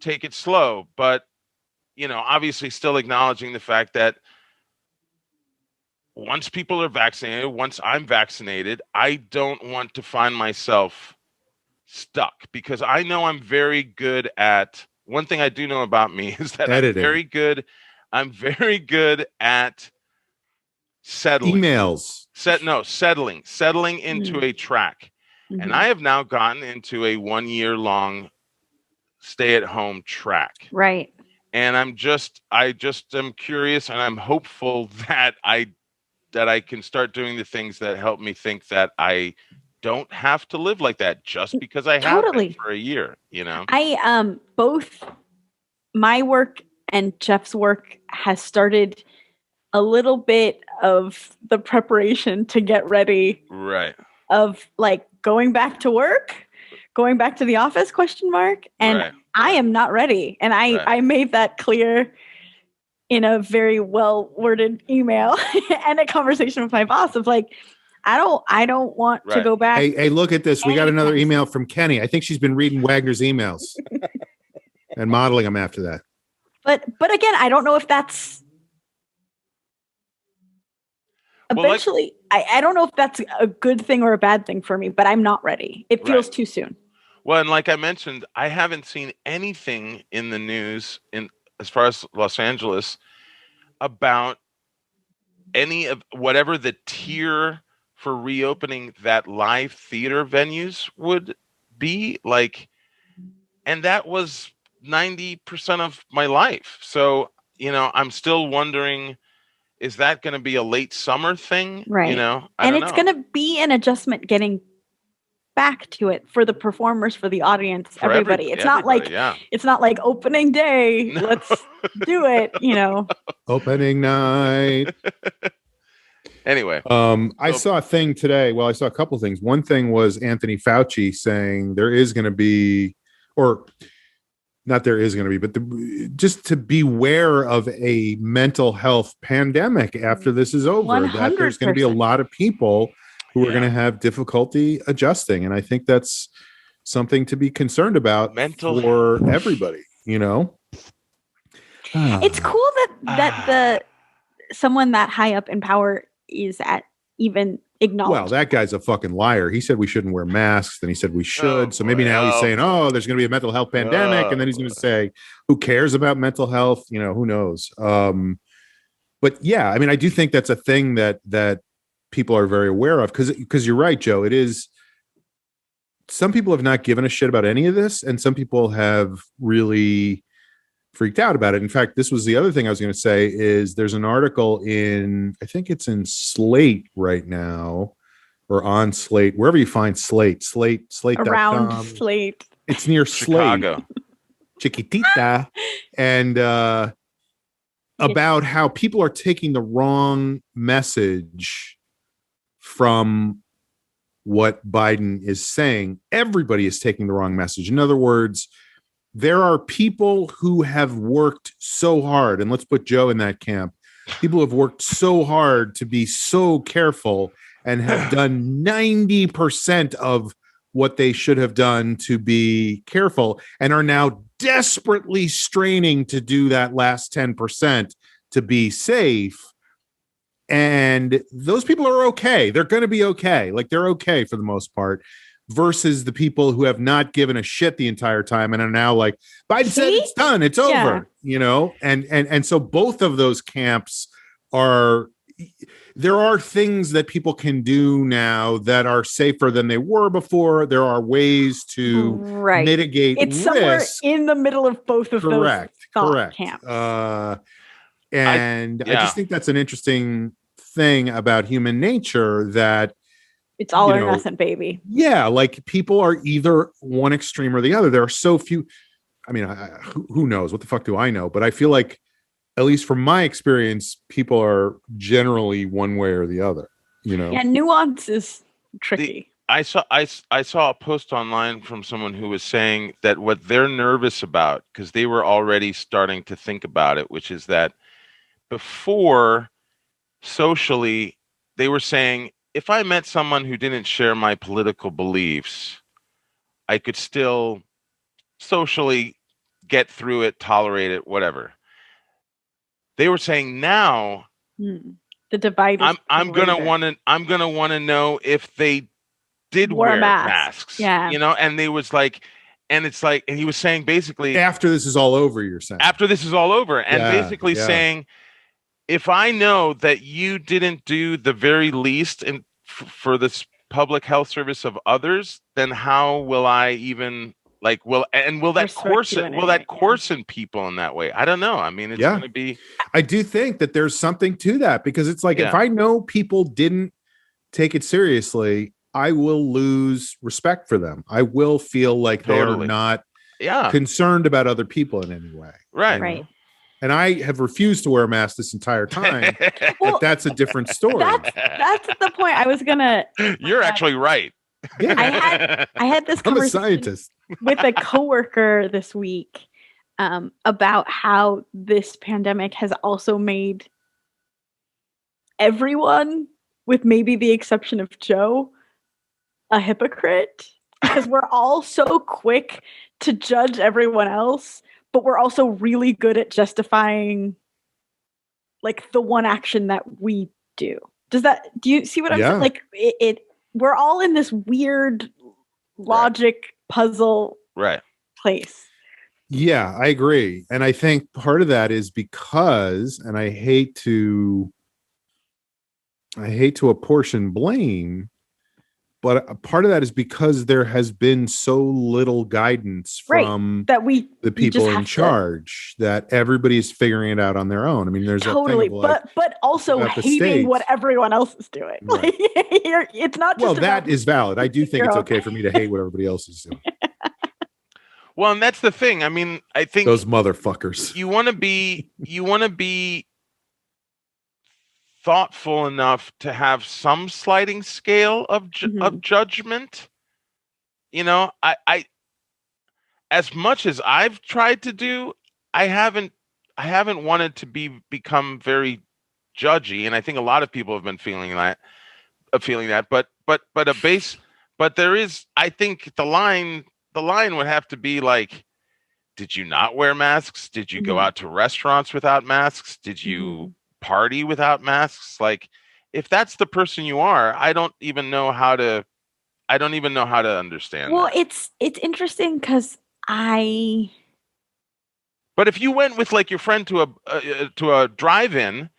B: take it slow. But obviously, still acknowledging the fact that once people are vaccinated, once I'm vaccinated, I don't want to find myself stuck because I know I'm very good at one thing I do know about me is that editing. I'm very good at settling.
A: Emails.
B: Settling into a track. And I have now gotten into a 1-year-long stay-at-home track.
C: Right.
B: And I just am curious and I'm hopeful that I can start doing the things that help me think that I don't have to live like that just because I have been for a year,
C: I both my work and Jeff's work has started a little bit of the preparation to get ready.
B: Right.
C: Of like going back to work, going back to the office ? And I am not ready. And I made that clear in a very well-worded email and a conversation with my boss of like, I don't want to go back.
A: Hey, look at this. We got another email from Kenny. I think she's been reading Wagner's emails and modeling them after that.
C: But again, I don't know if that's eventually, I don't know if that's a good thing or a bad thing for me, but I'm not ready. It feels too soon.
B: Well, and like I mentioned, I haven't seen anything in the news as far as Los Angeles about any of whatever the tier for reopening that live theater venues would be like. And that was 90% of my life. So, I'm still wondering, is that going to be a late summer thing?
C: Right.
B: I
C: and
B: don't
C: it's
B: know.
C: going to be an adjustment getting back to it for the performers, for the audience,
B: For
C: everybody. It's not like
B: yeah.
C: it's not like opening day.
B: No.
C: Let's do it.
A: Opening night.
B: Anyway,
A: I saw a thing today. Well, I saw a couple of things. One thing was Anthony Fauci saying there is going to be, or not there is going to be, but just to beware of a mental health pandemic after this is over.
C: 100%.
A: That there's going to be a lot of people who are going to have difficulty adjusting, and I think that's something to be concerned about for everybody.
C: It's cool that the someone that high up in power is at even acknowledged.
A: Well, that guy's a fucking liar. He said we shouldn't wear masks, then he said we should. So maybe now he's saying, there's going to be a mental health pandemic, and then he's going to say, who cares about mental health? Who knows? But yeah, I mean, I do think that's a thing that people are very aware of, because you're right, Joe. It is. Some people have not given a shit about any of this, and some people have really freaked out about it. In fact, this was the other thing I was going to say is there's an article I think it's in Slate right now, or on Slate, wherever you find Slate.
C: Around Slate.
A: It's near
B: Chicago.
A: Slate. Chiquitita. And about how people are taking the wrong message from what Biden is saying. Everybody is taking the wrong message. In other words, there are people who have worked so hard, and let's put Joe in that camp. People have worked so hard to be so careful and have done 90% of what they should have done to be careful, and are now desperately straining to do that last 10% to be safe. And those people are okay. They're going to be okay. Like, they're okay for the most part. Versus the people who have not given a shit the entire time and are now like, Biden said it's done, it's over, and so both of those camps there are things that people can do now that are safer than they were before. There are ways to mitigate
C: it's
A: risk.
C: Somewhere in the middle of both of those thought camps.
A: I just think that's an interesting thing about human nature, that
C: it's all or nothing, baby.
A: Yeah, like people are either one extreme or the other. There are so few. I mean, who knows? What the fuck do I know? But I feel like, at least from my experience, people are generally one way or the other.
C: Yeah, nuance is tricky.
B: I saw a post online from someone who was saying that what they're nervous about, because they were already starting to think about it, which is that before, socially, they were saying, if I met someone who didn't share my political beliefs, I could still socially get through it, tolerate it, whatever. They were saying now,
C: the divide.
B: I'm gonna want to know if they did wear masks.
C: Yeah,
B: and they was like, and it's like, and he was saying basically,
A: after this is all over, you're saying
B: after this is all over, and basically saying, if I know that you didn't do the very least for this public health service of others, then how will I even will that coarsen people in that way? I don't know. I mean, it's going to be.
A: I do think that there's something to that, because it's like, if I know people didn't take it seriously, I will lose respect for them. I will feel like they're not concerned about other people in any way.
B: Right.
A: And I have refused to wear a mask this entire time. Well, but that's a different story.
C: That's the point I was gonna.
B: You're actually right.
A: Yeah.
C: I had this
A: I'm a
C: conversation
A: scientist
C: with a coworker this week about how this pandemic has also made everyone, with maybe the exception of Joe, a hypocrite, because we're all so quick to judge everyone else, but we're also really good at justifying like the one action that we do. Do you see what I'm saying? Like we're all in this weird logic puzzle place.
A: Yeah, I agree. And I think part of that is because, and I hate to apportion blame, but a part of that is because there has been so little guidance from
C: that
A: the people in charge that everybody is figuring it out on their own. I mean, there's
C: totally,
A: that thing of like,
C: but also hating what everyone else is doing.
A: Right.
C: Like, it's not just
A: that is valid. I do think it's okay for me to hate what everybody else is doing.
B: Well, and that's the thing. I mean, I think
A: those motherfuckers.
B: You want to be thoughtful enough to have some sliding scale of judgment. You know, I as much as I've tried to do, I haven't wanted to become very judgy, and I think a lot of people have been feeling that. But there is, I think the line would have to be like, did you not wear masks? Did you go out to restaurants without masks? Did you party without masks? Like, if that's the person you are, I don't even know how to understand.
C: Well,
B: that.
C: it's interesting because
B: But if you went with like your friend to a drive-in,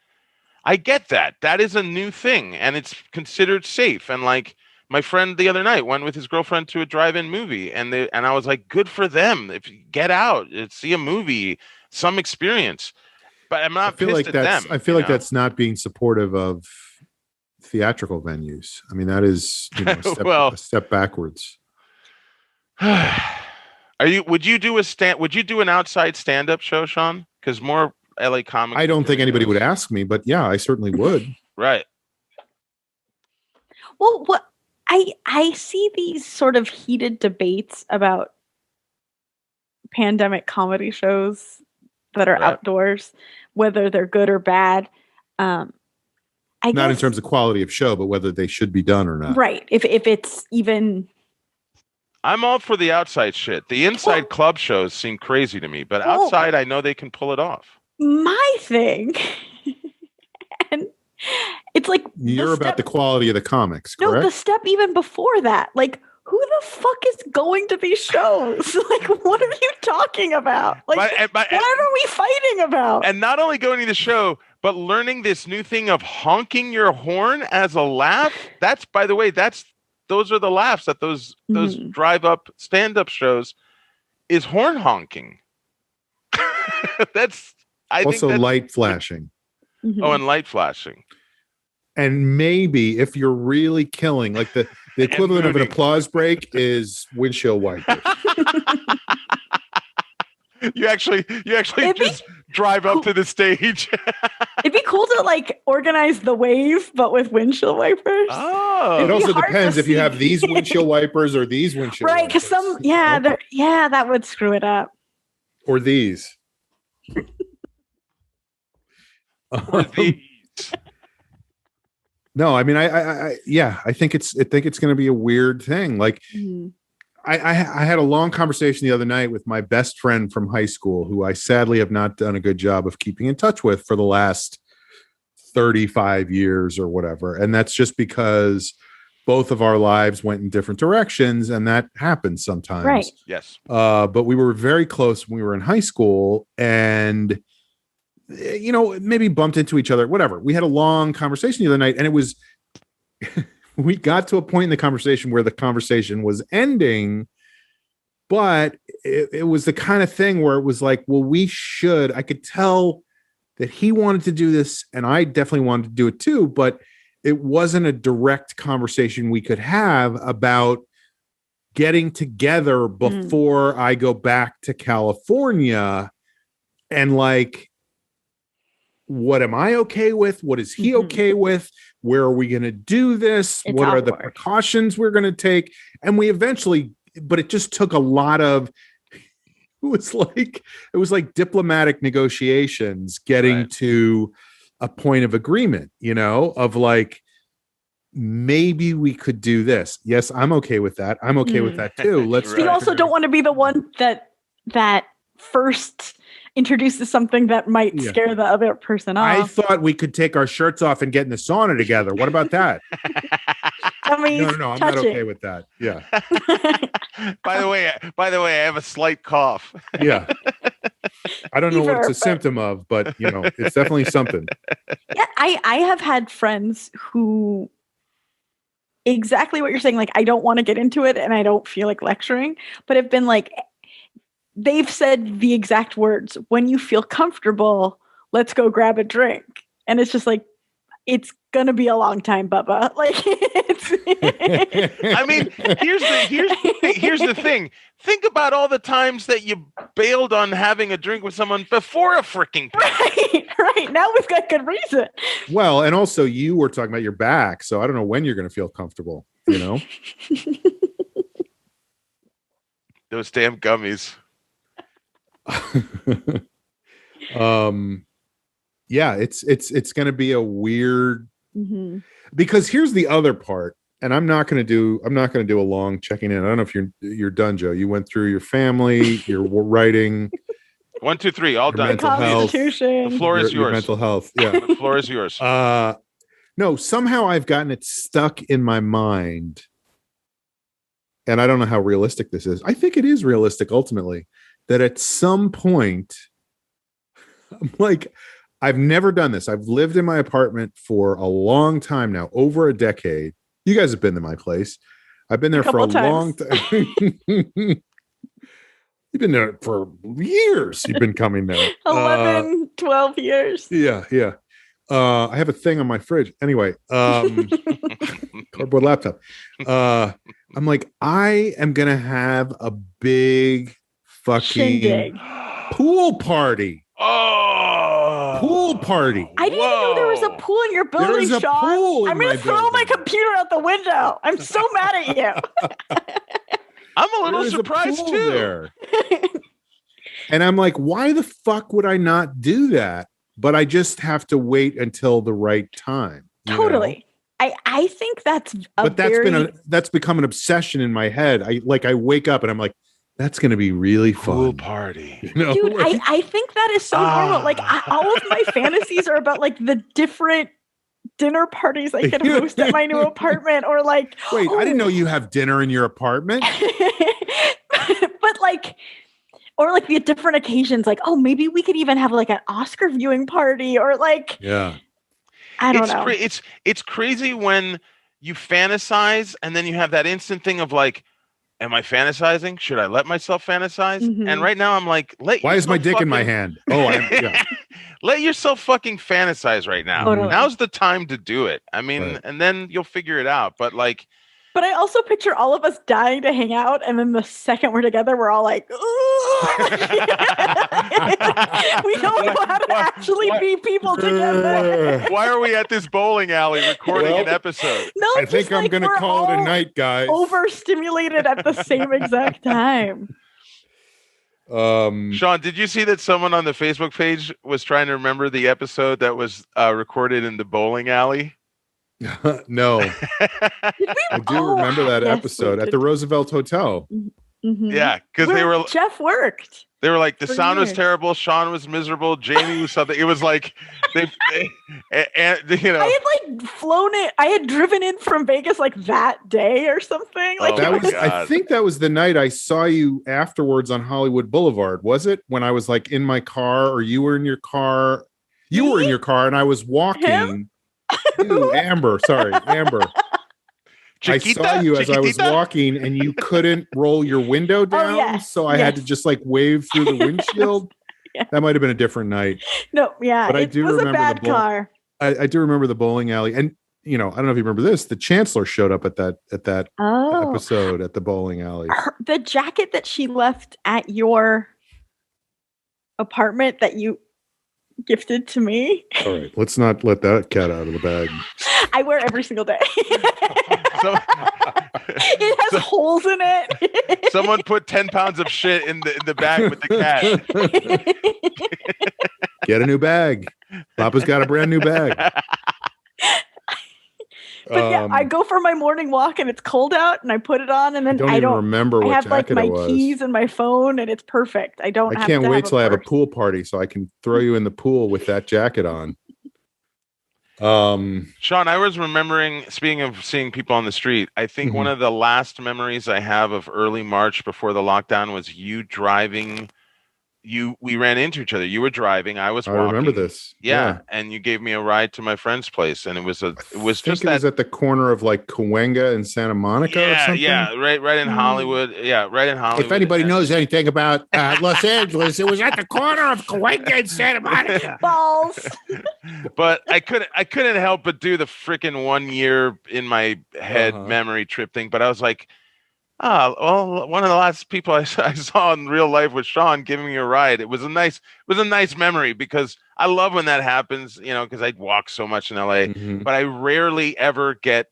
B: I get that. That is a new thing, and it's considered safe. And like my friend the other night went with his girlfriend to a drive-in movie, and I was like, good for them. If you get out, see a movie, some experience. But I'm not pissed at them.
A: I feel like that's not being supportive of theatrical venues. I mean, that is a step backwards.
B: Would you do an outside stand-up show, Sean? Because more LA comics.
A: I don't think anybody would ask me, but yeah, I certainly would.
B: Right.
C: Well, what I see these sort of heated debates about pandemic comedy shows that are outdoors, whether they're good or bad. Not
A: in terms of quality of show, but whether they should be done or not.
C: Right. If it's even.
B: I'm all for the outside shit. The inside club shows seem crazy to me, but outside, I know they can pull it off.
C: My thing, and it's like
A: you're about the quality of the comics, correct?
C: No, the step even before that, like, who the fuck is going to these shows? Like, what are you talking about? Like, what are we fighting about?
B: And not only going to the show, but learning this new thing of honking your horn as a laugh. That's, by the way, those are the laughs at those drive-up stand-up shows is horn honking. I think
A: light flashing.
B: Oh, and light flashing.
A: And maybe if you're really killing, like the equivalent of an applause break is windshield wipers.
B: You actually just drive up to the stage.
C: It'd be cool to like organize the wave, but with windshield wipers.
B: Oh,
A: it also depends if you have these windshield wipers or these windshield
C: wipers. Right, because that would screw it up.
A: Or these. No, I mean, I think it's going to be a weird thing. Like, I had a long conversation the other night with my best friend from high school, who I sadly have not done a good job of keeping in touch with for the last 35 years or whatever. And that's just because both of our lives went in different directions, and that happens sometimes.
C: Right.
B: Yes.
A: But we were very close when we were in high school, and maybe bumped into each other, whatever. We had a long conversation the other night, and it was, we got to a point in the conversation where the conversation was ending, but it was the kind of thing where it was like, well, I could tell that he wanted to do this, and I definitely wanted to do it too, but it wasn't a direct conversation we could have about getting together before I go back to California. And like, what am I okay with? What is he okay with? Where are we going to do this? What are the precautions we're going to take? And we eventually, but it just took a lot of, it was like diplomatic negotiations getting to a point of agreement, of like, maybe we could do this. Yes, I'm okay with that. I'm okay with that too. Let's.
C: You also don't want to be the one that first introduces something that might scare the other person off.
A: I thought we could take our shirts off and get in the sauna together. What about that? No, I'm not okay with that. Yeah.
B: By the way, I have a slight cough.
A: Yeah. I don't know what it's a symptom of, but it's definitely something.
C: Yeah, I have had friends who exactly what you're saying. Like, I don't want to get into it and I don't feel like lecturing, but have been like, they've said the exact words, when you feel comfortable, let's go grab a drink. And it's just like, it's gonna be a long time, Bubba. Like,
B: I mean, here's the thing. Think about all the times that you bailed on having a drink with someone before a freaking
C: right. Now we've got good reason.
A: Well, and also you were talking about your back, so I don't know when you're going to feel comfortable. You know,
B: those damn gummies.
A: Yeah, it's going to be a weird because here's the other part, and I'm not going to do a long checking in. I don't know if you're done, Joe. You went through your family, your writing.
B: 1, 2, 3, all done.
A: Mental health.
B: The floor is yours.
A: Your mental health. Yeah,
B: the floor is yours.
A: No, somehow I've gotten it stuck in my mind, and I don't know how realistic this is. I think it is realistic ultimately that at some point, I'm like, I've never done this. I've lived in my apartment for a long time now, over a decade. You guys have been to my place. I've been there for a long time. You've been there for years. You've been coming there.
C: 11, 12 years.
A: Yeah. I have a thing on my fridge. Anyway, cardboard laptop. I'm like, I am going to have a big fucking
C: shindig.
A: Pool party.
B: Oh,
A: pool party.
C: I didn't even know there was a pool in your building,
A: There's a
C: Sean.
A: pool in
C: I'm going
A: my
C: to throw my
A: building.
C: computer out the window. I'm so mad at you.
B: I'm a little
A: There's
B: surprised
A: a pool
B: too.
A: there. And I'm like, why the fuck would I not do that? But I just have to wait until the right time. you know?
C: Totally. I think that's
A: that's become an obsession in my head. I wake up and I'm like, that's going to be really fun.
B: Pool party.
A: You know?
C: Dude, I think that is so normal. Like, all of my fantasies are about like the different dinner parties I could host at my new apartment, or like,
A: wait, I didn't know you have dinner in your apartment.
C: but like, or like the different occasions, like, oh, maybe we could even have like an Oscar viewing party, or like,
A: Yeah,
C: I don't know.
B: It's crazy when you fantasize and then you have that instant thing of like, am I fantasizing? Should I let myself fantasize?
C: Mhm.
B: And right now I'm like,
A: why is my dick in my hand? Oh, yeah.
B: Let yourself fucking fantasize right now.
C: Totally.
B: Now's the time to do it. I mean,
A: Right.
B: and then you'll figure it out. But like,
C: But I also picture all of us dying to hang out, and then the second we're together, we're all like, ooh. We don't know how to actually be people together.
B: why are we at this bowling alley recording an episode?
C: No,
A: I think
C: just,
A: I'm
C: like,
A: going to
C: we're
A: call it a
C: all
A: night, guys.
C: overstimulated at the same exact time.
B: Sean, did you see that someone on the Facebook page was trying to remember the episode that was recorded in the bowling alley?
A: No, I do remember that
C: yes,
A: episode
C: we
A: at
C: did.
A: the Roosevelt Hotel.
C: Mhm.
B: Yeah, because
C: Where Jeff worked.
B: they were like, the
C: for
B: sound was
C: years.
B: terrible, Sean was miserable, Jamie was something. It was like and you know,
C: I had like flown it. I had driven in from Vegas like that day or something. Like,
B: Oh
A: That
B: my
A: was, I
B: God.
A: think that was the night I saw you afterwards on Hollywood Boulevard. Was it when I was like in my car, or you were in your car? You were in your car, and I was walking.
C: Him?
A: You, Amber. Sorry, Amber. I saw you as I was
B: Chiquitita?
A: walking, and you couldn't roll your window down,
C: yes,
A: so I had to
C: yes.
A: just like wave through the windshield.
C: Yeah.
A: That might have been a different night.
C: No, yeah,
A: But I
C: it
A: do
C: was a
A: remember the
C: bad
A: bull-
C: car.
A: I do remember the bowling alley, and I don't know if you remember this. The Chancellor showed up at that
C: Oh,
A: episode at the bowling alley.
C: the jacket that she left at your apartment that you gifted to me,
A: All right, let's not let that cat out of the bag.
C: I wear every single day.
B: So-
C: It has holes in it.
B: someone put 10 pounds of shit in the bag with the cat.
A: Get a new bag. Papa's got a brand new bag.
C: But yeah, I go for my morning walk and it's cold out, and I put it on, and
A: I
C: then
A: don't
C: I
A: even
C: don't.
A: remember
C: I
A: what
C: have like
A: jacket
C: my
A: it was.
C: keys and my phone, and it's perfect. I don't.
A: I
C: have
A: can't
C: to
A: wait till I have a
C: purse.
A: pool party so I can throw you in the pool with that jacket on.
B: Sean, I was remembering, speaking of seeing people on the street, I think one of the last memories I have of early March before the lockdown was you driving we ran into each other. You were driving, I was walking.
A: I remember this.
B: Yeah, and you gave me a ride to my friend's place, and it was just
A: was at the corner of like Cahuenga and Santa Monica or something.
B: Yeah, right in Hollywood. Yeah, right in Hollywood.
A: If anybody knows anything about Los Angeles, it was at the corner of Cahuenga and Santa Monica.
C: Balls.
B: But I couldn't help but do the freaking 1 year in my head memory trip thing. But I was like, well, one of the last people I saw in real life was Sean giving me a ride. It was a nice memory because I love when that happens, because I walk so much in LA, but I rarely ever get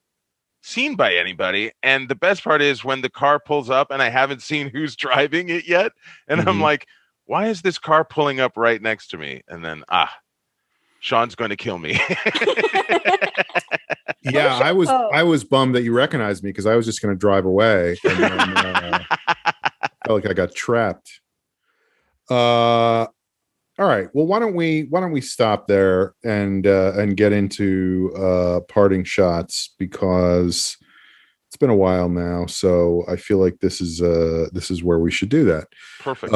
B: seen by anybody. And the best part is when the car pulls up and I haven't seen who's driving it yet. And I'm like, why is this car pulling up right next to me? And then, Sean's going to kill me.
A: Yeah, I was bummed that you recognized me because I was just going to drive away. And then, felt like I got trapped. All right. Well, why don't we stop there and get into parting shots, because it's been a while now. So I feel like this is where we should do that.
B: Perfect.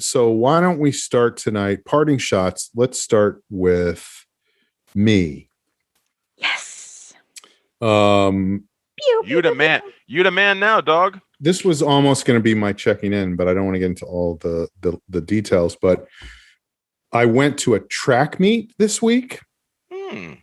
A: So why don't we start tonight? Parting shots. Let's start with me.
C: Yes.
B: You the man. You the man now, dog.
A: This was almost going to be my checking in, but I don't want to get into all the details. But I went to a track meet this week. My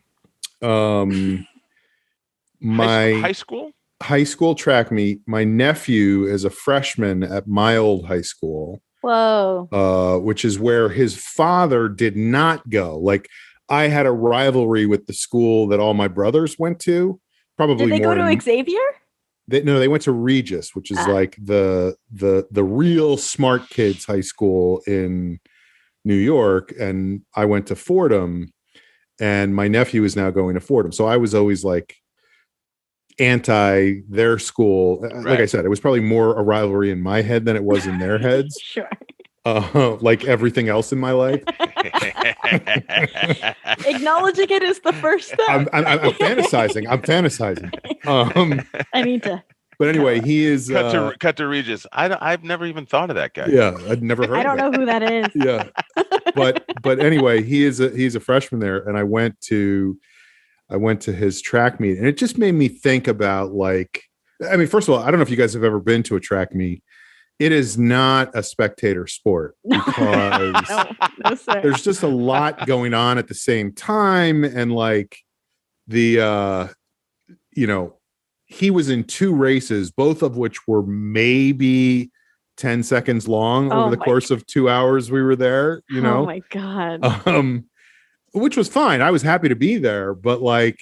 A: high school track meet. My nephew is a freshman at my old high school.
C: Whoa.
A: Which is where his father did not go. Like, I had a rivalry with the school that all my brothers went to. Probably
C: did they go to Xavier?
A: They went to Regis, which is like the real smart kids high school in New York, and I went to Fordham, and my nephew is now going to Fordham. So I was always like anti their school. Right. Like I said, it was probably more a rivalry in my head than it was in their heads.
C: Sure.
A: Like everything else in my life.
C: Acknowledging it is the first step.
A: I'm fantasizing.
C: I need to.
A: But anyway, he is
B: cut to Regis. I've never even thought of that guy.
A: Yeah, I'd never heard.
C: I don't know who that is.
A: Yeah, but anyway, he's a freshman there, and I went to his track meet, and it just made me think about, like, I mean, first of all, I don't know if you guys have ever been to a track meet. It is not a spectator sport because
C: no, sir.
A: There's just a lot going on at the same time, and like the he was in two races, both of which were maybe 10 seconds long over the course of 2 hours we were there,
C: Oh my God.
A: Which was fine. I was happy to be there, but like,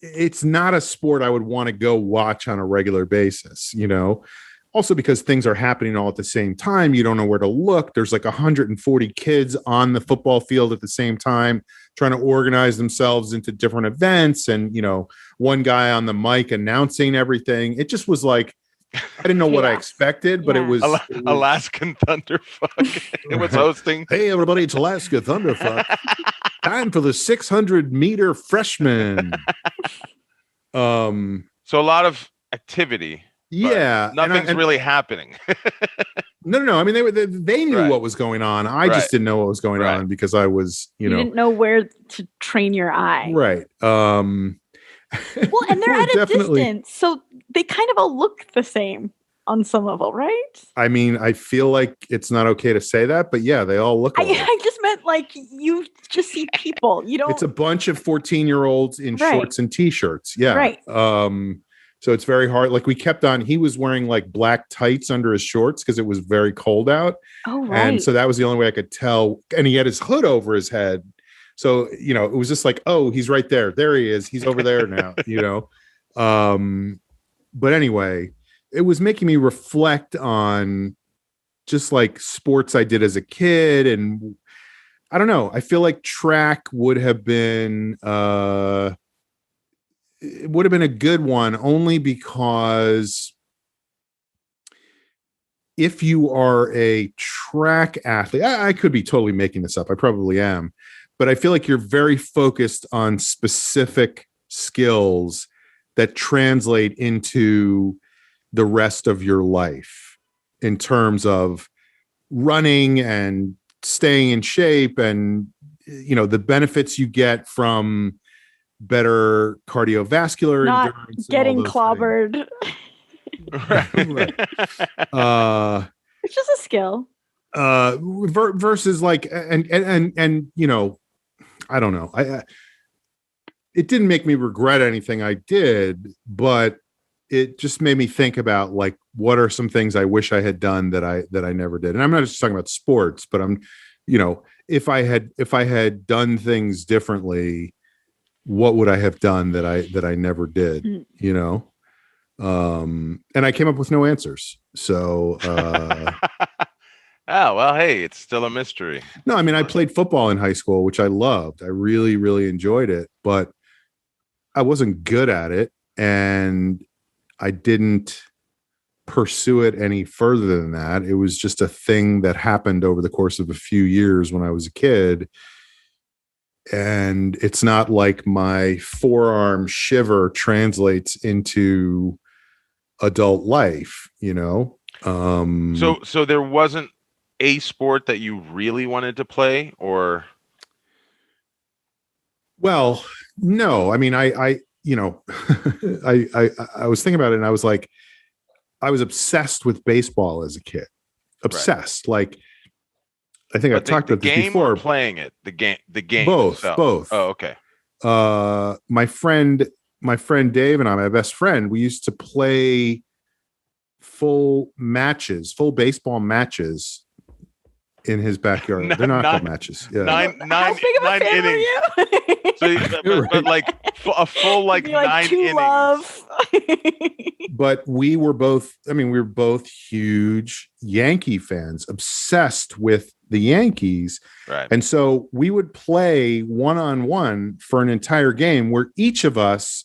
A: it's not a sport I would want to go watch on a regular basis, Also because things are happening all at the same time. You don't know where to look. There's like 140 kids on the football field at the same time, trying to organize themselves into different events. And, one guy on the mic announcing everything. It just was like, I didn't know what I expected, but it was
B: Alaskan Thunderfuck. It was hosting.
A: Hey, everybody, it's Alaska Thunderfuck. Time for the 600-meter freshman.
B: So a lot of activity.
A: Yeah,
B: nothing's really happening.
A: No. I mean, they knew what was going on. I just didn't know what was going on because I was,
C: you didn't know where to train your eye.
A: Right.
C: Well, and they're at a distance, so they kind of all look the same on some level, right? I
A: mean, I feel like it's not okay to say that, but yeah, they all look alike.
C: I just meant like you just see people. You don't.
A: It's a bunch of 14-year-olds in shorts and t-shirts. Yeah.
C: Right.
A: So it's very hard. Like he was wearing like black tights under his shorts because it was very cold out.
C: Oh, right.
A: And so that was the only way I could tell. And he had his hood over his head. So, it was just like, oh, he's right there. There he is. He's over there now, But anyway, it was making me reflect on just like sports I did as a kid. And I don't know. I feel like track would have been a good one only because if you are a track athlete, I could be totally making this up. I probably am, but I feel like you're very focused on specific skills that translate into the rest of your life in terms of running and staying in shape and, the benefits you get from better cardiovascular
C: Not
A: endurance,
C: getting clobbered.
A: Right.
C: It's just a skill.
A: Versus like, and I don't know. It didn't make me regret anything I did, but it just made me think about like, what are some things I wish I had done that I never did. And I'm not just talking about sports, but I'm, if I had done things differently, what would I have done that I never did, and I came up with no answers. So,
B: oh, well, hey, it's still a mystery.
A: No, I mean, I played football in high school, which I loved. I really, really enjoyed it, but I wasn't good at it. And I didn't pursue it any further than that. It was just a thing that happened over the course of a few years when I was a kid. And it's not like my forearm shiver translates into adult life,
B: So there wasn't a sport that you really wanted to play, or?
A: Well, no. I mean, I was thinking about it, and I was like, I was obsessed with baseball as a kid. Obsessed. Right. Like, I think I've talked about this before.
B: Or playing it, the game.
A: Both.
B: Itself.
A: Both.
B: Oh, okay.
A: My friend Dave and I, my best friend, we used to play full baseball matches in his backyard. They're not called matches. Yeah.
B: Nine innings. So, but like a full like 9 innings.
A: But we were both huge Yankee fans, obsessed with the Yankees.
B: Right.
A: And so we would play one-on-one for an entire game where each of us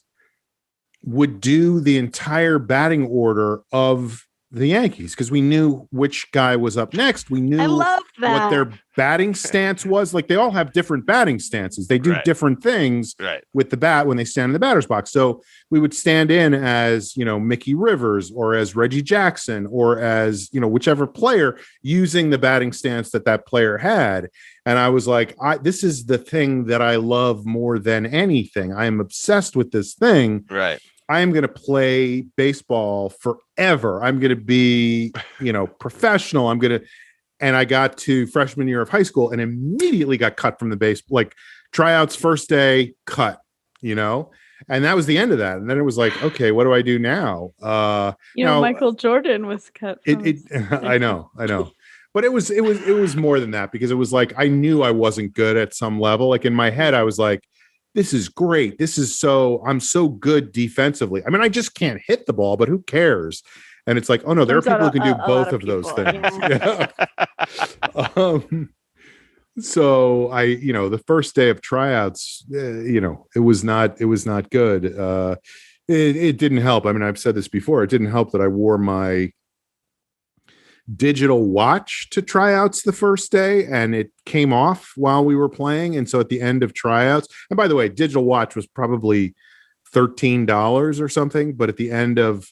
A: would do the entire batting order of the Yankees, because we knew which guy was up next. We knew what their batting stance was. Like, they all have different batting stances. They do different things with the bat when they stand in the batter's box. So we would stand in as, Mickey Rivers or as Reggie Jackson or as, whichever player, using the batting stance that player had. And I was like, this is the thing that I love more than anything. I am obsessed with this thing.
B: Right.
A: I am going to play baseball forever. I'm going to be, professional. And I got to freshman year of high school and immediately got cut from the base, like tryouts first day, cut, and that was the end of that. And then it was like, okay, what do I do now?
C: Michael Jordan was cut.
A: I know. But it was more than that, because it was like, I knew I wasn't good at some level. Like, in my head, I was like, this is great. I'm so good defensively. I mean, I just can't hit the ball, but who cares? And it's like, oh no, there are people who can do both of those things. Yeah. So the first day of tryouts, it was not good. It didn't help. I mean, I've said this before. It didn't help that I wore my digital watch to tryouts the first day, and it came off while we were playing. And so at the end of tryouts, and by the way, digital watch was probably $13 or something, but at the end of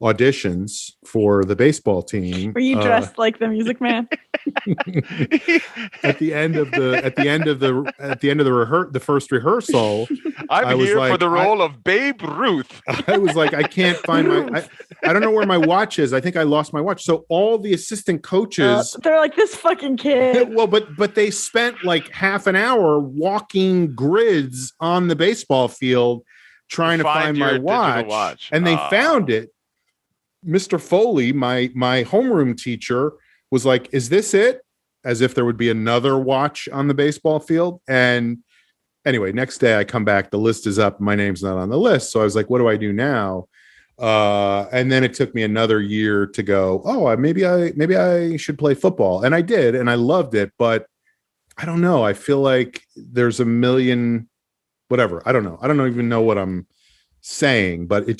A: auditions for the baseball team,
C: were you dressed like the Music Man?
A: at the end of the first rehearsal,
B: I'm here for the role of Babe Ruth.
A: I was like, I can't find I don't know where my watch is. I think I lost my watch. So all the assistant coaches,
C: they're like, this fucking kid.
A: Well, but they spent like half an hour walking grids on the baseball field trying to find my watch. And they found it. Mr. Foley, my homeroom teacher, was like, is this it? As if there would be another watch on the baseball field. And anyway, next day I come back, the list is up, my name's not on the list. So I was like, what do I do now? And then it took me another year to go, maybe I should play football. And I did, and I loved it, but I don't know. I feel like there's a million, whatever. I don't know. I don't even know what I'm saying, but it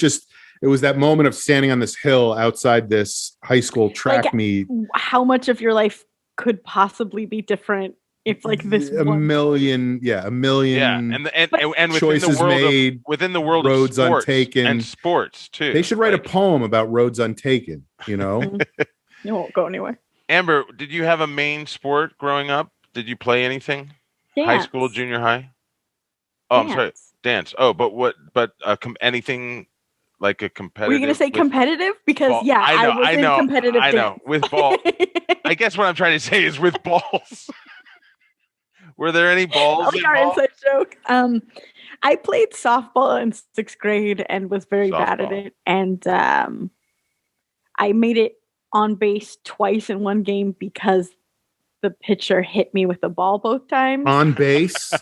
A: was that moment of standing on this hill outside this high school track meet.
C: How much of your life could possibly be different if like this
A: a million. And
B: choices within the world
A: roads
B: of sports
A: untaken
B: and sports too.
A: They should write a poem about roads untaken,
C: You won't go anywhere.
B: Amber, did you have a main sport growing up? Did you play anything?
C: Dance.
B: High school, junior high? Oh, I'm sorry. Dance. Oh, but what? But anything like a competitive?
C: Were you going to say competitive? Because
B: ball? I
C: was in competitive
B: I know.
C: dance.
B: With ball. I guess what I'm trying to say is with balls. Were there any balls?
C: Like our inside joke. I played softball in 6th grade and was very bad at it. And I made it on base twice in one game because the pitcher hit me with the ball both times.
A: On base?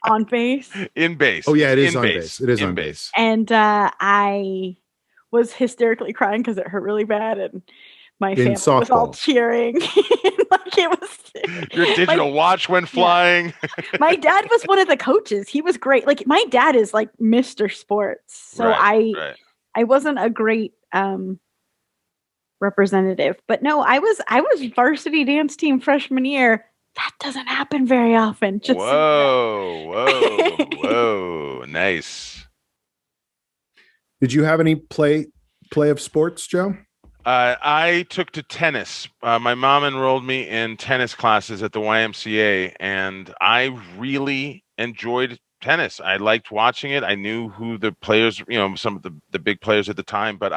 C: On base.
B: In base.
A: Oh, yeah, it is on base. It is on base.
C: And I was hysterically crying because it hurt really bad. And my family was all cheering. Like it was.
B: Your digital watch went flying.
C: Yeah. My dad was one of the coaches. He was great. Like my dad is like Mr. Sports. So I wasn't a great representative, but no, I was varsity dance team freshman year. That doesn't happen very often. Just
B: whoa, nice.
A: Did you have any play of sports, Joe?
B: I took to tennis. My mom enrolled me in tennis classes at the YMCA, and I really enjoyed tennis. I liked watching it. I knew who the players, some of the big players at the time, but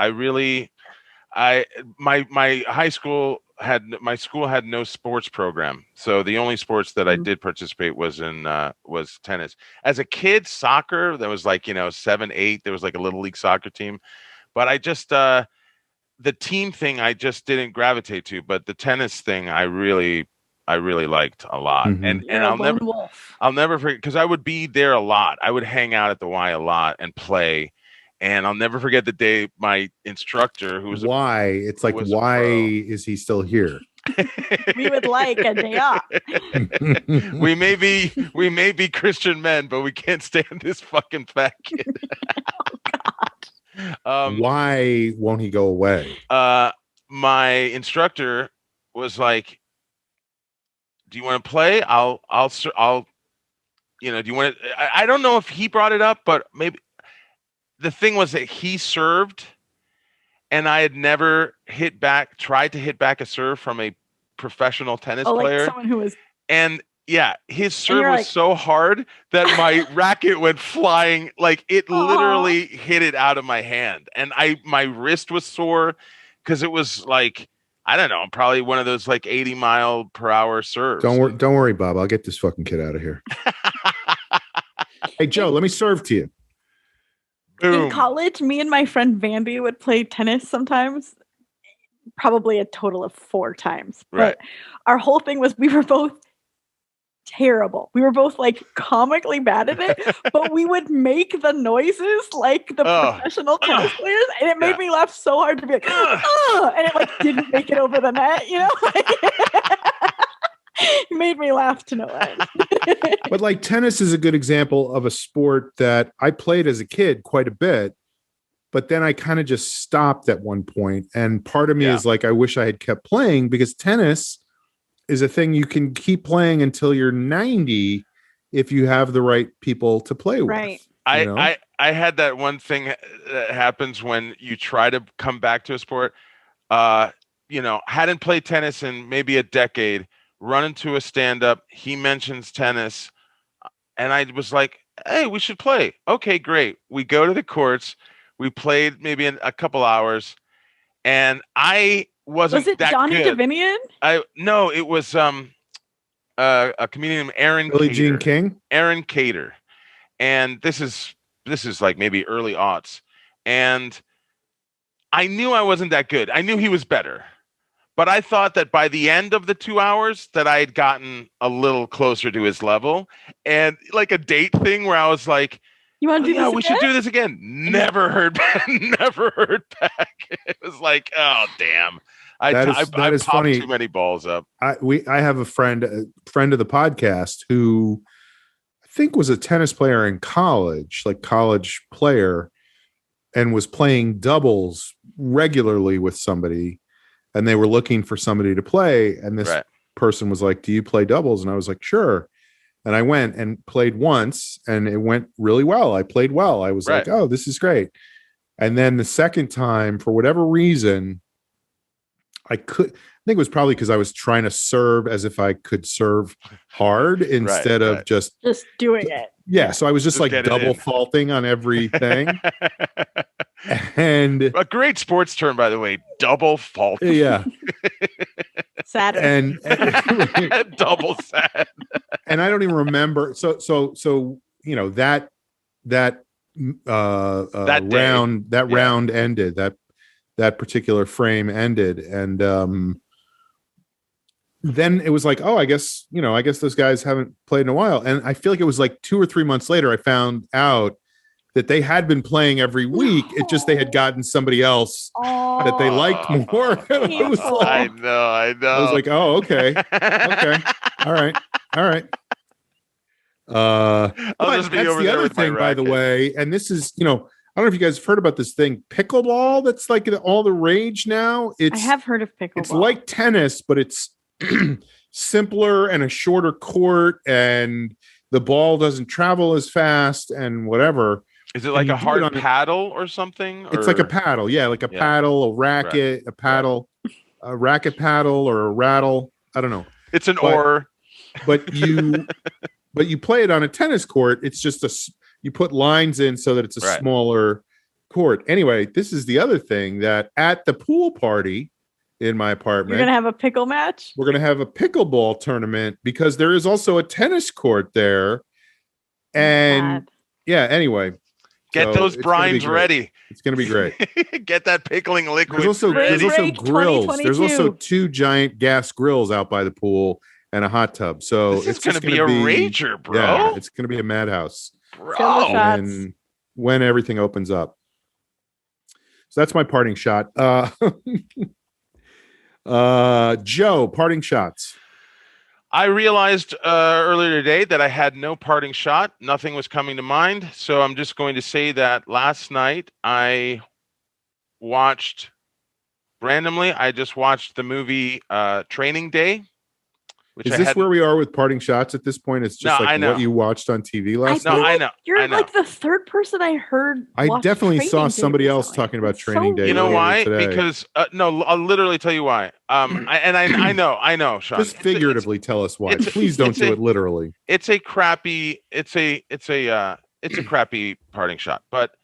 B: my school had no sports program. So the only sports that I did participate was tennis. As a kid, soccer, that was like, 7, 8, there was like a little league soccer team, but I just, the team thing, I just didn't gravitate to, but the tennis thing, I really liked a lot. Mm-hmm. And I'll never forget, because I would be there a lot. I would hang out at the Y a lot and play. And I'll never forget the day my instructor, who was
A: why is he still here?
C: We would like a day off.
B: we may be Christian men, but we can't stand this fucking fat kid.
C: Oh God.
A: Why won't he go away?
B: My instructor was like, "Do you want to play? I'll do you want to?" I don't know if he brought it up, but maybe. The thing was that he served, and I had never tried to hit back a serve from a professional tennis player.
C: Like someone who was.
B: And yeah, his serve was so hard that my racket went flying. Like it literally hit it out of my hand. And my wrist was sore because it was like, I don't know, probably one of those like 80-mile-per-hour serves.
A: Don't worry, Bob. I'll get this fucking kid out of here. Hey, Joe, let me serve to you.
B: Boom.
C: In college, me and my friend Vandy would play tennis sometimes, probably a total of 4 times. But our whole thing was we were both terrible. We were both like comically bad at it, but we would make the noises like the professional tennis players, and it made me laugh so hard to be like, and it like didn't make it over the net, It made me laugh to no end.
A: But like tennis is a good example of a sport that I played as a kid quite a bit, but then I kind of just stopped at one point. And part of me is like, I wish I had kept playing, because tennis is a thing you can keep playing until you're 90 if you have the right people to play with.
C: Right.
B: I had that one thing that happens when you try to come back to a sport. Hadn't played tennis in maybe a decade. Run into a stand-up. He mentions tennis. And I was like, hey, we should play. Okay, great. We go to the courts. We played maybe a couple hours. And I wasn't that good. Was it Johnny
C: Davinian?
B: No, it was a comedian named Aaron
A: Billie
B: Cater.
A: Jean King?
B: Aaron Cater. And this is like maybe early aughts. And I knew I wasn't that good. I knew he was better. But I thought that by the end of the 2 hours that I had gotten a little closer to his level, and like a date thing where I was like,
C: "You want to do this?
B: We should do this again." Never heard back. Never heard back. It was like, oh damn! I popped funny. Too many balls up.
A: I have a friend of the podcast who I think was a tennis player in college, like college player, and was playing doubles regularly with somebody. And they were looking for somebody to play. And this person was like, do you play doubles? And I was like, sure. And I went and played once, and it went really well. I played well. I was like, oh, this is great. And then the second time, for whatever reason, I think it was probably because I was trying to serve as if I could serve hard instead of just
C: doing it.
A: Yeah. So I was just like double
B: in.
A: faulting on everything. And
B: a great sports term, by the way, double fault.
A: Yeah.
C: Saturn.
A: And
B: double sad.
A: And I don't even remember. So that round ended, that particular frame ended. And then it was like, oh, I guess those guys haven't played in a while. And I feel like it was like 2 or 3 months later, I found out that they had been playing every week. It just, they had gotten somebody else that they liked more. I was like,
B: I know.
A: I was like, oh, okay. All right.
B: I'll just be
A: that's
B: over
A: the
B: there
A: other
B: with my
A: thing, by the
B: racket.
A: way. And this is, I don't know if you guys have heard about this thing, pickleball. That's like all the rage now.
C: I have heard of pickleball.
A: It's like tennis, but it's simpler and a shorter court, and the ball doesn't travel as fast and whatever.
B: Is it like a hard paddle or something?
A: It's like a paddle. Yeah, like a paddle, a racket, a paddle, a racket paddle, or a rattle. I don't know.
B: It's an oar.
A: But you play it on a tennis court. It's just you put lines in so that it's a smaller court. Anyway, this is the other thing, that at the pool party in my apartment,
C: you're going to have a pickle match?
A: We're going to have a pickleball tournament because there is also a tennis court there. And anyway.
B: Get those brines ready.
A: It's going to be great.
B: Get that pickling liquid.
A: There's also grills. There's also 2 giant gas grills out by the pool and a hot tub. So
B: it's going to be a rager, bro.
A: Yeah, it's going to be a madhouse.
B: Bro.
A: When everything opens up. So that's my parting shot. Joe, parting shots.
B: I realized earlier today that I had no parting shot. Nothing was coming to mind. So I'm just going to say that last night I watched randomly. I just watched the movie Training Day.
A: Is this where we are with parting shots at this point? It's just what you watched on TV last night?
B: I know.
C: You're like the third person I heard.
A: I definitely saw somebody else talking about Training Day.
B: You know why?
A: Today.
B: Because no, I'll literally tell you why. I know, Sean.
A: Just figuratively tell us why. Please don't do it literally.
B: It's a crappy. It's a crappy parting shot. But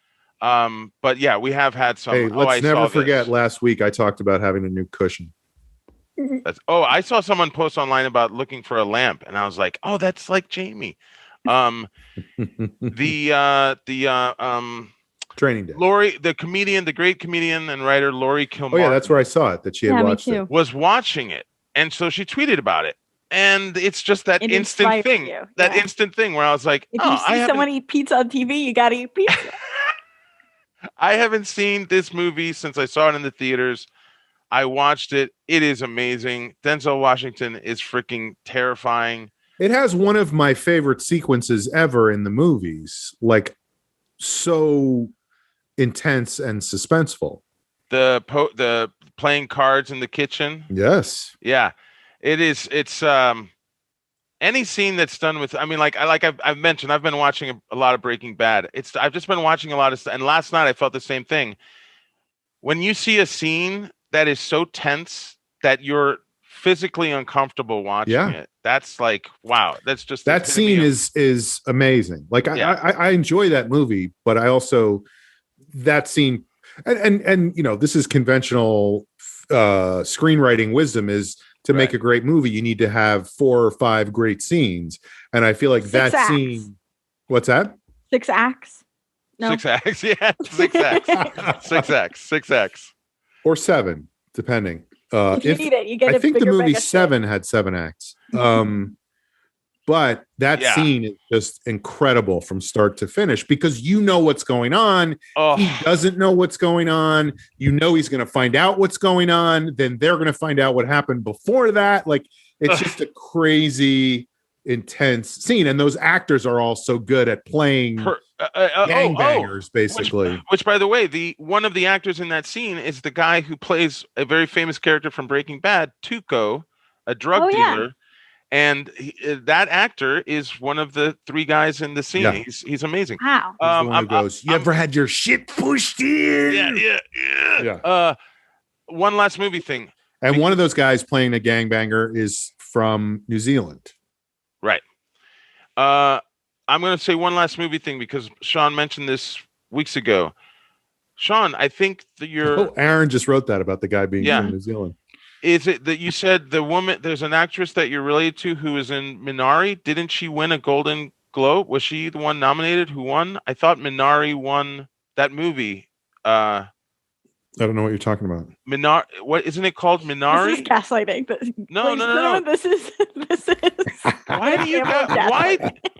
B: yeah, we have had some.
A: Hey, let's never forget. Last week I talked about having a new cushion.
B: I saw someone post online about looking for a lamp, and I was like, oh, that's like Jamie.
A: Training Day.
B: Lori, the great comedian and writer Lori Kilmartin.
A: Oh yeah, that's where I saw it, that she had watched it.
B: Was watching it, and so she tweeted about it. And it's just that instant thing. Instant thing where I was like,
C: if you see someone eat pizza on TV, you gotta eat pizza.
B: I haven't seen this movie since I saw it in the theaters. I watched it. It is amazing. Denzel Washington is freaking terrifying.
A: It has one of my favorite sequences ever in the movies. Like, so intense and suspenseful.
B: The playing cards in the kitchen.
A: Yes.
B: Yeah. It is. It's any scene that's done with. I mean, I've mentioned, I've been watching a lot of Breaking Bad. I've just been watching a lot of stuff. And last night I felt the same thing. When you see a scene that is so tense that you're physically uncomfortable watching it. That's like, wow. That's just
A: that scene is amazing. Like I enjoy that movie, but I also that scene and this is conventional screenwriting wisdom is to make a great movie, you need to have 4 or 5 great scenes. And I feel like that scene. What's that?
C: 6 acts. No.
B: 6 acts. Yeah. 6 acts. 6 acts. 6 acts.
A: Or 7, depending.
C: If you need it, you get.
A: I think the movie 7 had 7 acts. But that scene is just incredible from start to finish because you know what's going on. Oh. He doesn't know what's going on. You know he's going to find out what's going on. Then they're going to find out what happened before that. Like it's just a crazy, intense scene, and those actors are all so good at playing. Gangbangers, basically.
B: Which, by the way, one of the actors in that scene is the guy who plays a very famous character from Breaking Bad, Tuco, a drug dealer. And that actor is one of the 3 guys in the scene. Yeah. He's amazing.
C: Wow.
A: You ever had your shit pushed in?
B: Yeah. One last movie thing.
A: And one of those guys playing a gangbanger is from New Zealand.
B: Right. I'm going to say one last movie thing because Sean mentioned this weeks ago. Sean, I think that
A: Aaron just wrote that about the guy being from New Zealand.
B: Is it that you said the woman, there's an actress that you're related to who is in Minari? Didn't she win a Golden Globe? Was she the one nominated who won? I thought Minari won that movie.
A: I don't know what you're talking about.
B: Minari, what isn't it called? Minari?
C: This is gaslighting.
B: No.
C: This is.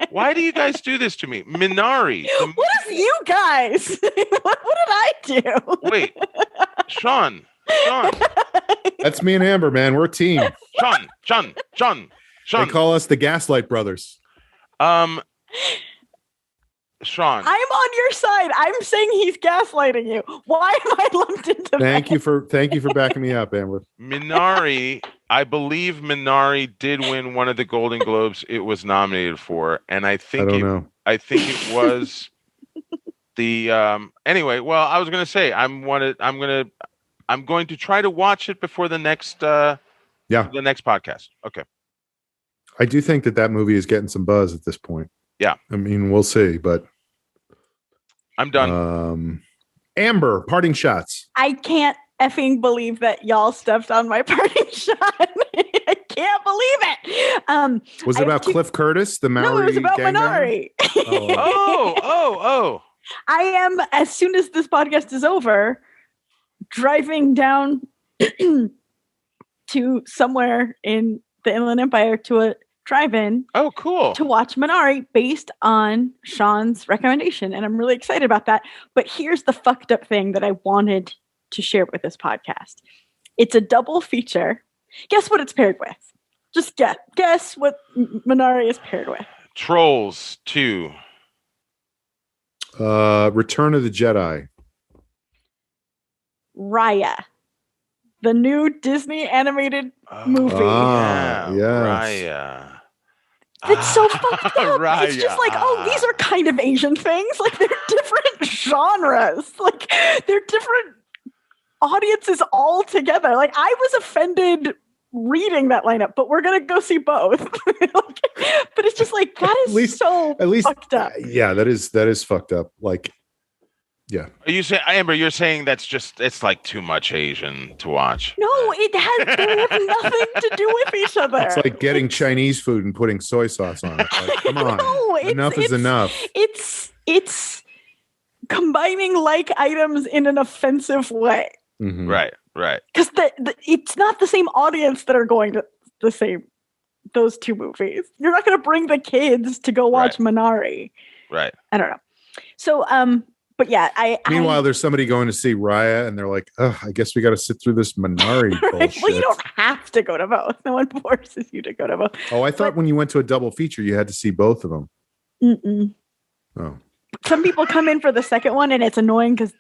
B: Why do you guys do this to me? Minari.
C: What is you guys? What did I do?
B: Wait, Sean.
A: That's me and Amber, man. We're a team.
B: Sean.
A: They call us the Gaslight Brothers.
B: Sean,
C: I'm on your side. I'm saying he's gaslighting you. Why am I lumped into
A: Thank you for backing me up, Amber.
B: Minari, I believe Minari did win one of the Golden Globes it was nominated for, and I think it was the anyway, well, I was going to say I'm going to try to watch it before the next the next podcast. Okay.
A: I do think that movie is getting some buzz at this point.
B: Yeah.
A: I mean, we'll see, but
B: I'm done.
A: Amber, parting shots.
C: I can't effing believe that y'all stepped on my parting shot. I can't believe it.
A: Was it about Cliff Curtis, the Maori?
C: No, it was about
A: Minari.
B: Oh.
C: I am, as soon as this podcast is over, driving down to somewhere in the Inland Empire to a drive-in.
B: Oh, cool.
C: To watch Minari based on Sean's recommendation. And I'm really excited about that. But here's the fucked up thing that I wanted to share with this podcast. It's a double feature. Guess what it's paired with? Just guess what Minari is paired with.
B: Trolls 2.
A: Return of the Jedi.
C: Raya. The new Disney animated movie.
B: Raya.
C: It's so fucked up.
B: Raya.
C: It's just like, these are kind of Asian things. Like, they're different genres. Like, they're different audiences all together. Like, I was offended reading that lineup, but we're going to go see both. But it's just like, that is fucked up.
A: Yeah, that is fucked up. Like, yeah.
B: Are you saying, Amber, you're saying it's like too much Asian to watch?
C: No, they have nothing to do with each other.
A: It's like getting Chinese food and putting soy sauce on it. Like, come on.
C: No,
A: enough is enough.
C: It's combining like items in an offensive way.
A: Mm-hmm.
B: Right.
C: Because it's not the same audience that are going to those two movies. You're not going to bring the kids to go watch Minari.
B: Right.
C: I don't know. So, but yeah,
A: Meanwhile, there's somebody going to see Raya, and they're like, "Oh, I guess we got to sit through this Minari bullshit."
C: Well, you don't have to go to both. No one forces you to go to both.
A: Oh, I thought when you went to a double feature, you had to see both of them.
C: Mm-mm.
A: Oh.
C: Some people come in for the second one, and it's annoying because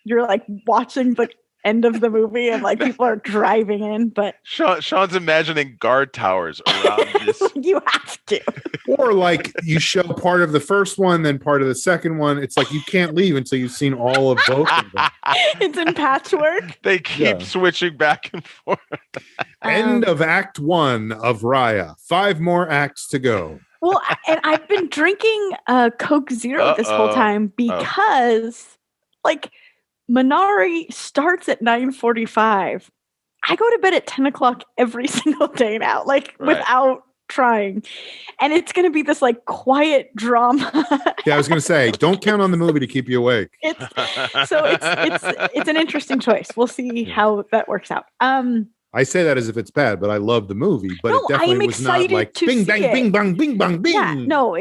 C: you're like watching the end of the movie, and like people are driving in. But
B: Sean's imagining guard towers around this.
C: You have to.
A: Or like you show part of the first one, then part of the second one. It's like you can't leave until you've seen all of both of them.
C: It's in patchwork.
B: They keep switching back and forth.
A: End of Act 1 of Raya. 5 more acts to go.
C: Well, and I've been drinking Coke Zero this whole time because, like, Minari starts at 9:45. I go to bed at 10 o'clock every single day now, without trying. And it's going to be this like quiet drama.
A: Yeah, I was going to say, don't count on the movie to keep you awake.
C: It's an interesting choice. We'll see how that works out.
A: I say that as if it's bad, but I love the movie. But it definitely was not like bing bang, bing bang, bing bang, bing.
C: Yeah, no,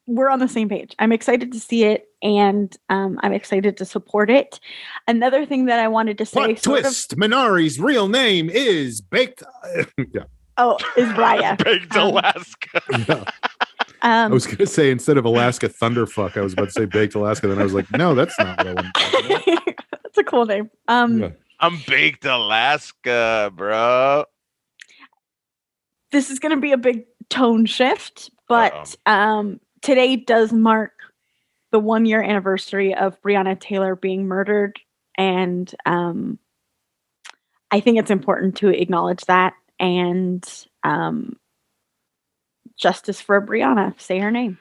C: we're on the same page. I'm excited to see it, and I'm excited to support it. Another thing that I wanted to say,
A: plot twist: Minari's real name is Baked. Yeah.
C: Oh, is Raya.
B: Baked Alaska.
A: Yeah. I was going to say, instead of Alaska Thunderfuck, I was about to say Baked Alaska. Then I was like, no, that's not what I want to say.
C: That's a cool name.
B: I'm Baked Alaska, bro.
C: This is going to be a big tone shift, but today does mark the 1-year anniversary of Breonna Taylor being murdered. And I I think it's important to acknowledge that, and justice for Brianna. Say her name.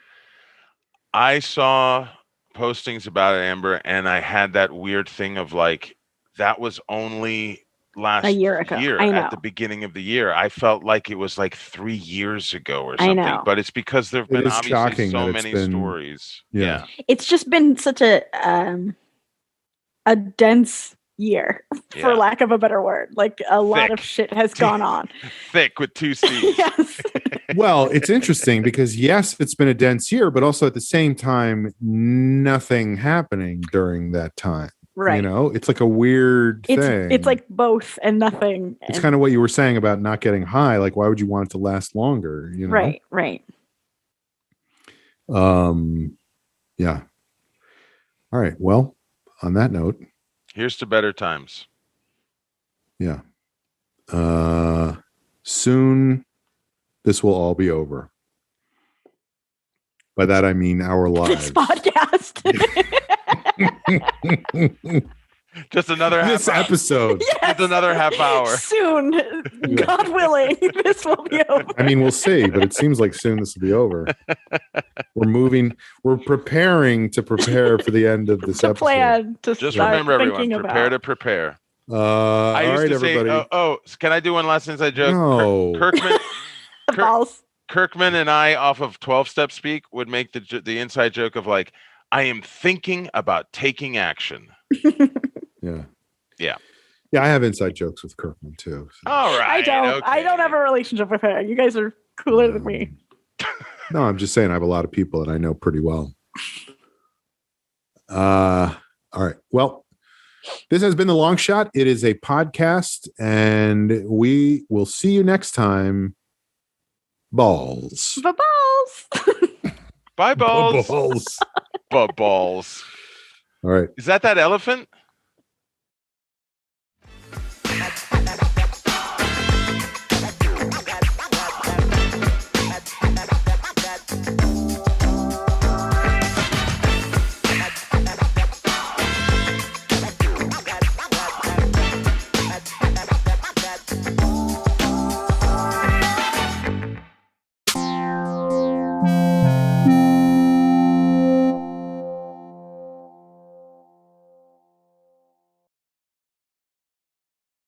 B: I saw postings about it, Amber, and I had that weird thing of like, that was only last
C: A year ago. I know.
B: at the beginning of the year. I felt like it was like 3 years ago or
C: I
B: something.
C: know.
B: But it's because there've been
A: is
B: obviously
A: shocking
B: so
A: that
B: many
A: it's been-
B: stories.
A: Yeah.
C: It's just been such a dense year, for
B: Yeah.
C: lack of a better word. Like a lot of
B: Thick.
C: shit has gone on.
B: Thick with 2 C's.
C: Yes.
A: Well, it's interesting because yes, it's been a dense year, but also at the same time, nothing happening during that time.
C: Right.
A: You know, it's like a weird thing.
C: It's like both and nothing.
A: It's kind of what you were saying about not getting high. Like, why would you want it to last longer? You know?
C: Right.
A: Yeah. All right. Well, on that note,
B: Here's to better times.
A: yeah. Soon this will all be over. By that I mean our lives.
C: This podcast.
B: Just another half
A: This
B: hour.
A: eppesode.
B: Just another half hour.
C: Soon, God willing, this will be over.
A: I mean, we'll see, but it seems like soon this will be over. We're preparing to prepare for the end of this
C: To
A: episode.
C: plan to
B: Just
C: start
B: remember, everyone,
C: thinking
B: prepare
C: about.
B: to prepare.
A: All
B: I used
A: right,
B: to say,
A: everybody.
B: can I do one last inside joke?
A: No.
B: Kirkman,
C: Balls.
B: Kirkman and I, off of 12-Step Speak, would make the inside joke of like, I am thinking about taking action.
A: Yeah.
B: Yeah.
A: Yeah, I have inside jokes with Kirkman too. So.
B: All right.
C: I don't.
B: Okay.
C: I don't have a relationship with her. You guys are cooler than me.
A: No, I'm just saying I have a lot of people that I know pretty well. All right. Well, this has been The Long Shot. It is a podcast, and we will see you next time. Balls.
C: The balls.
B: Bye, balls.
A: Balls.
B: Balls.
A: All right.
B: Is that elephant?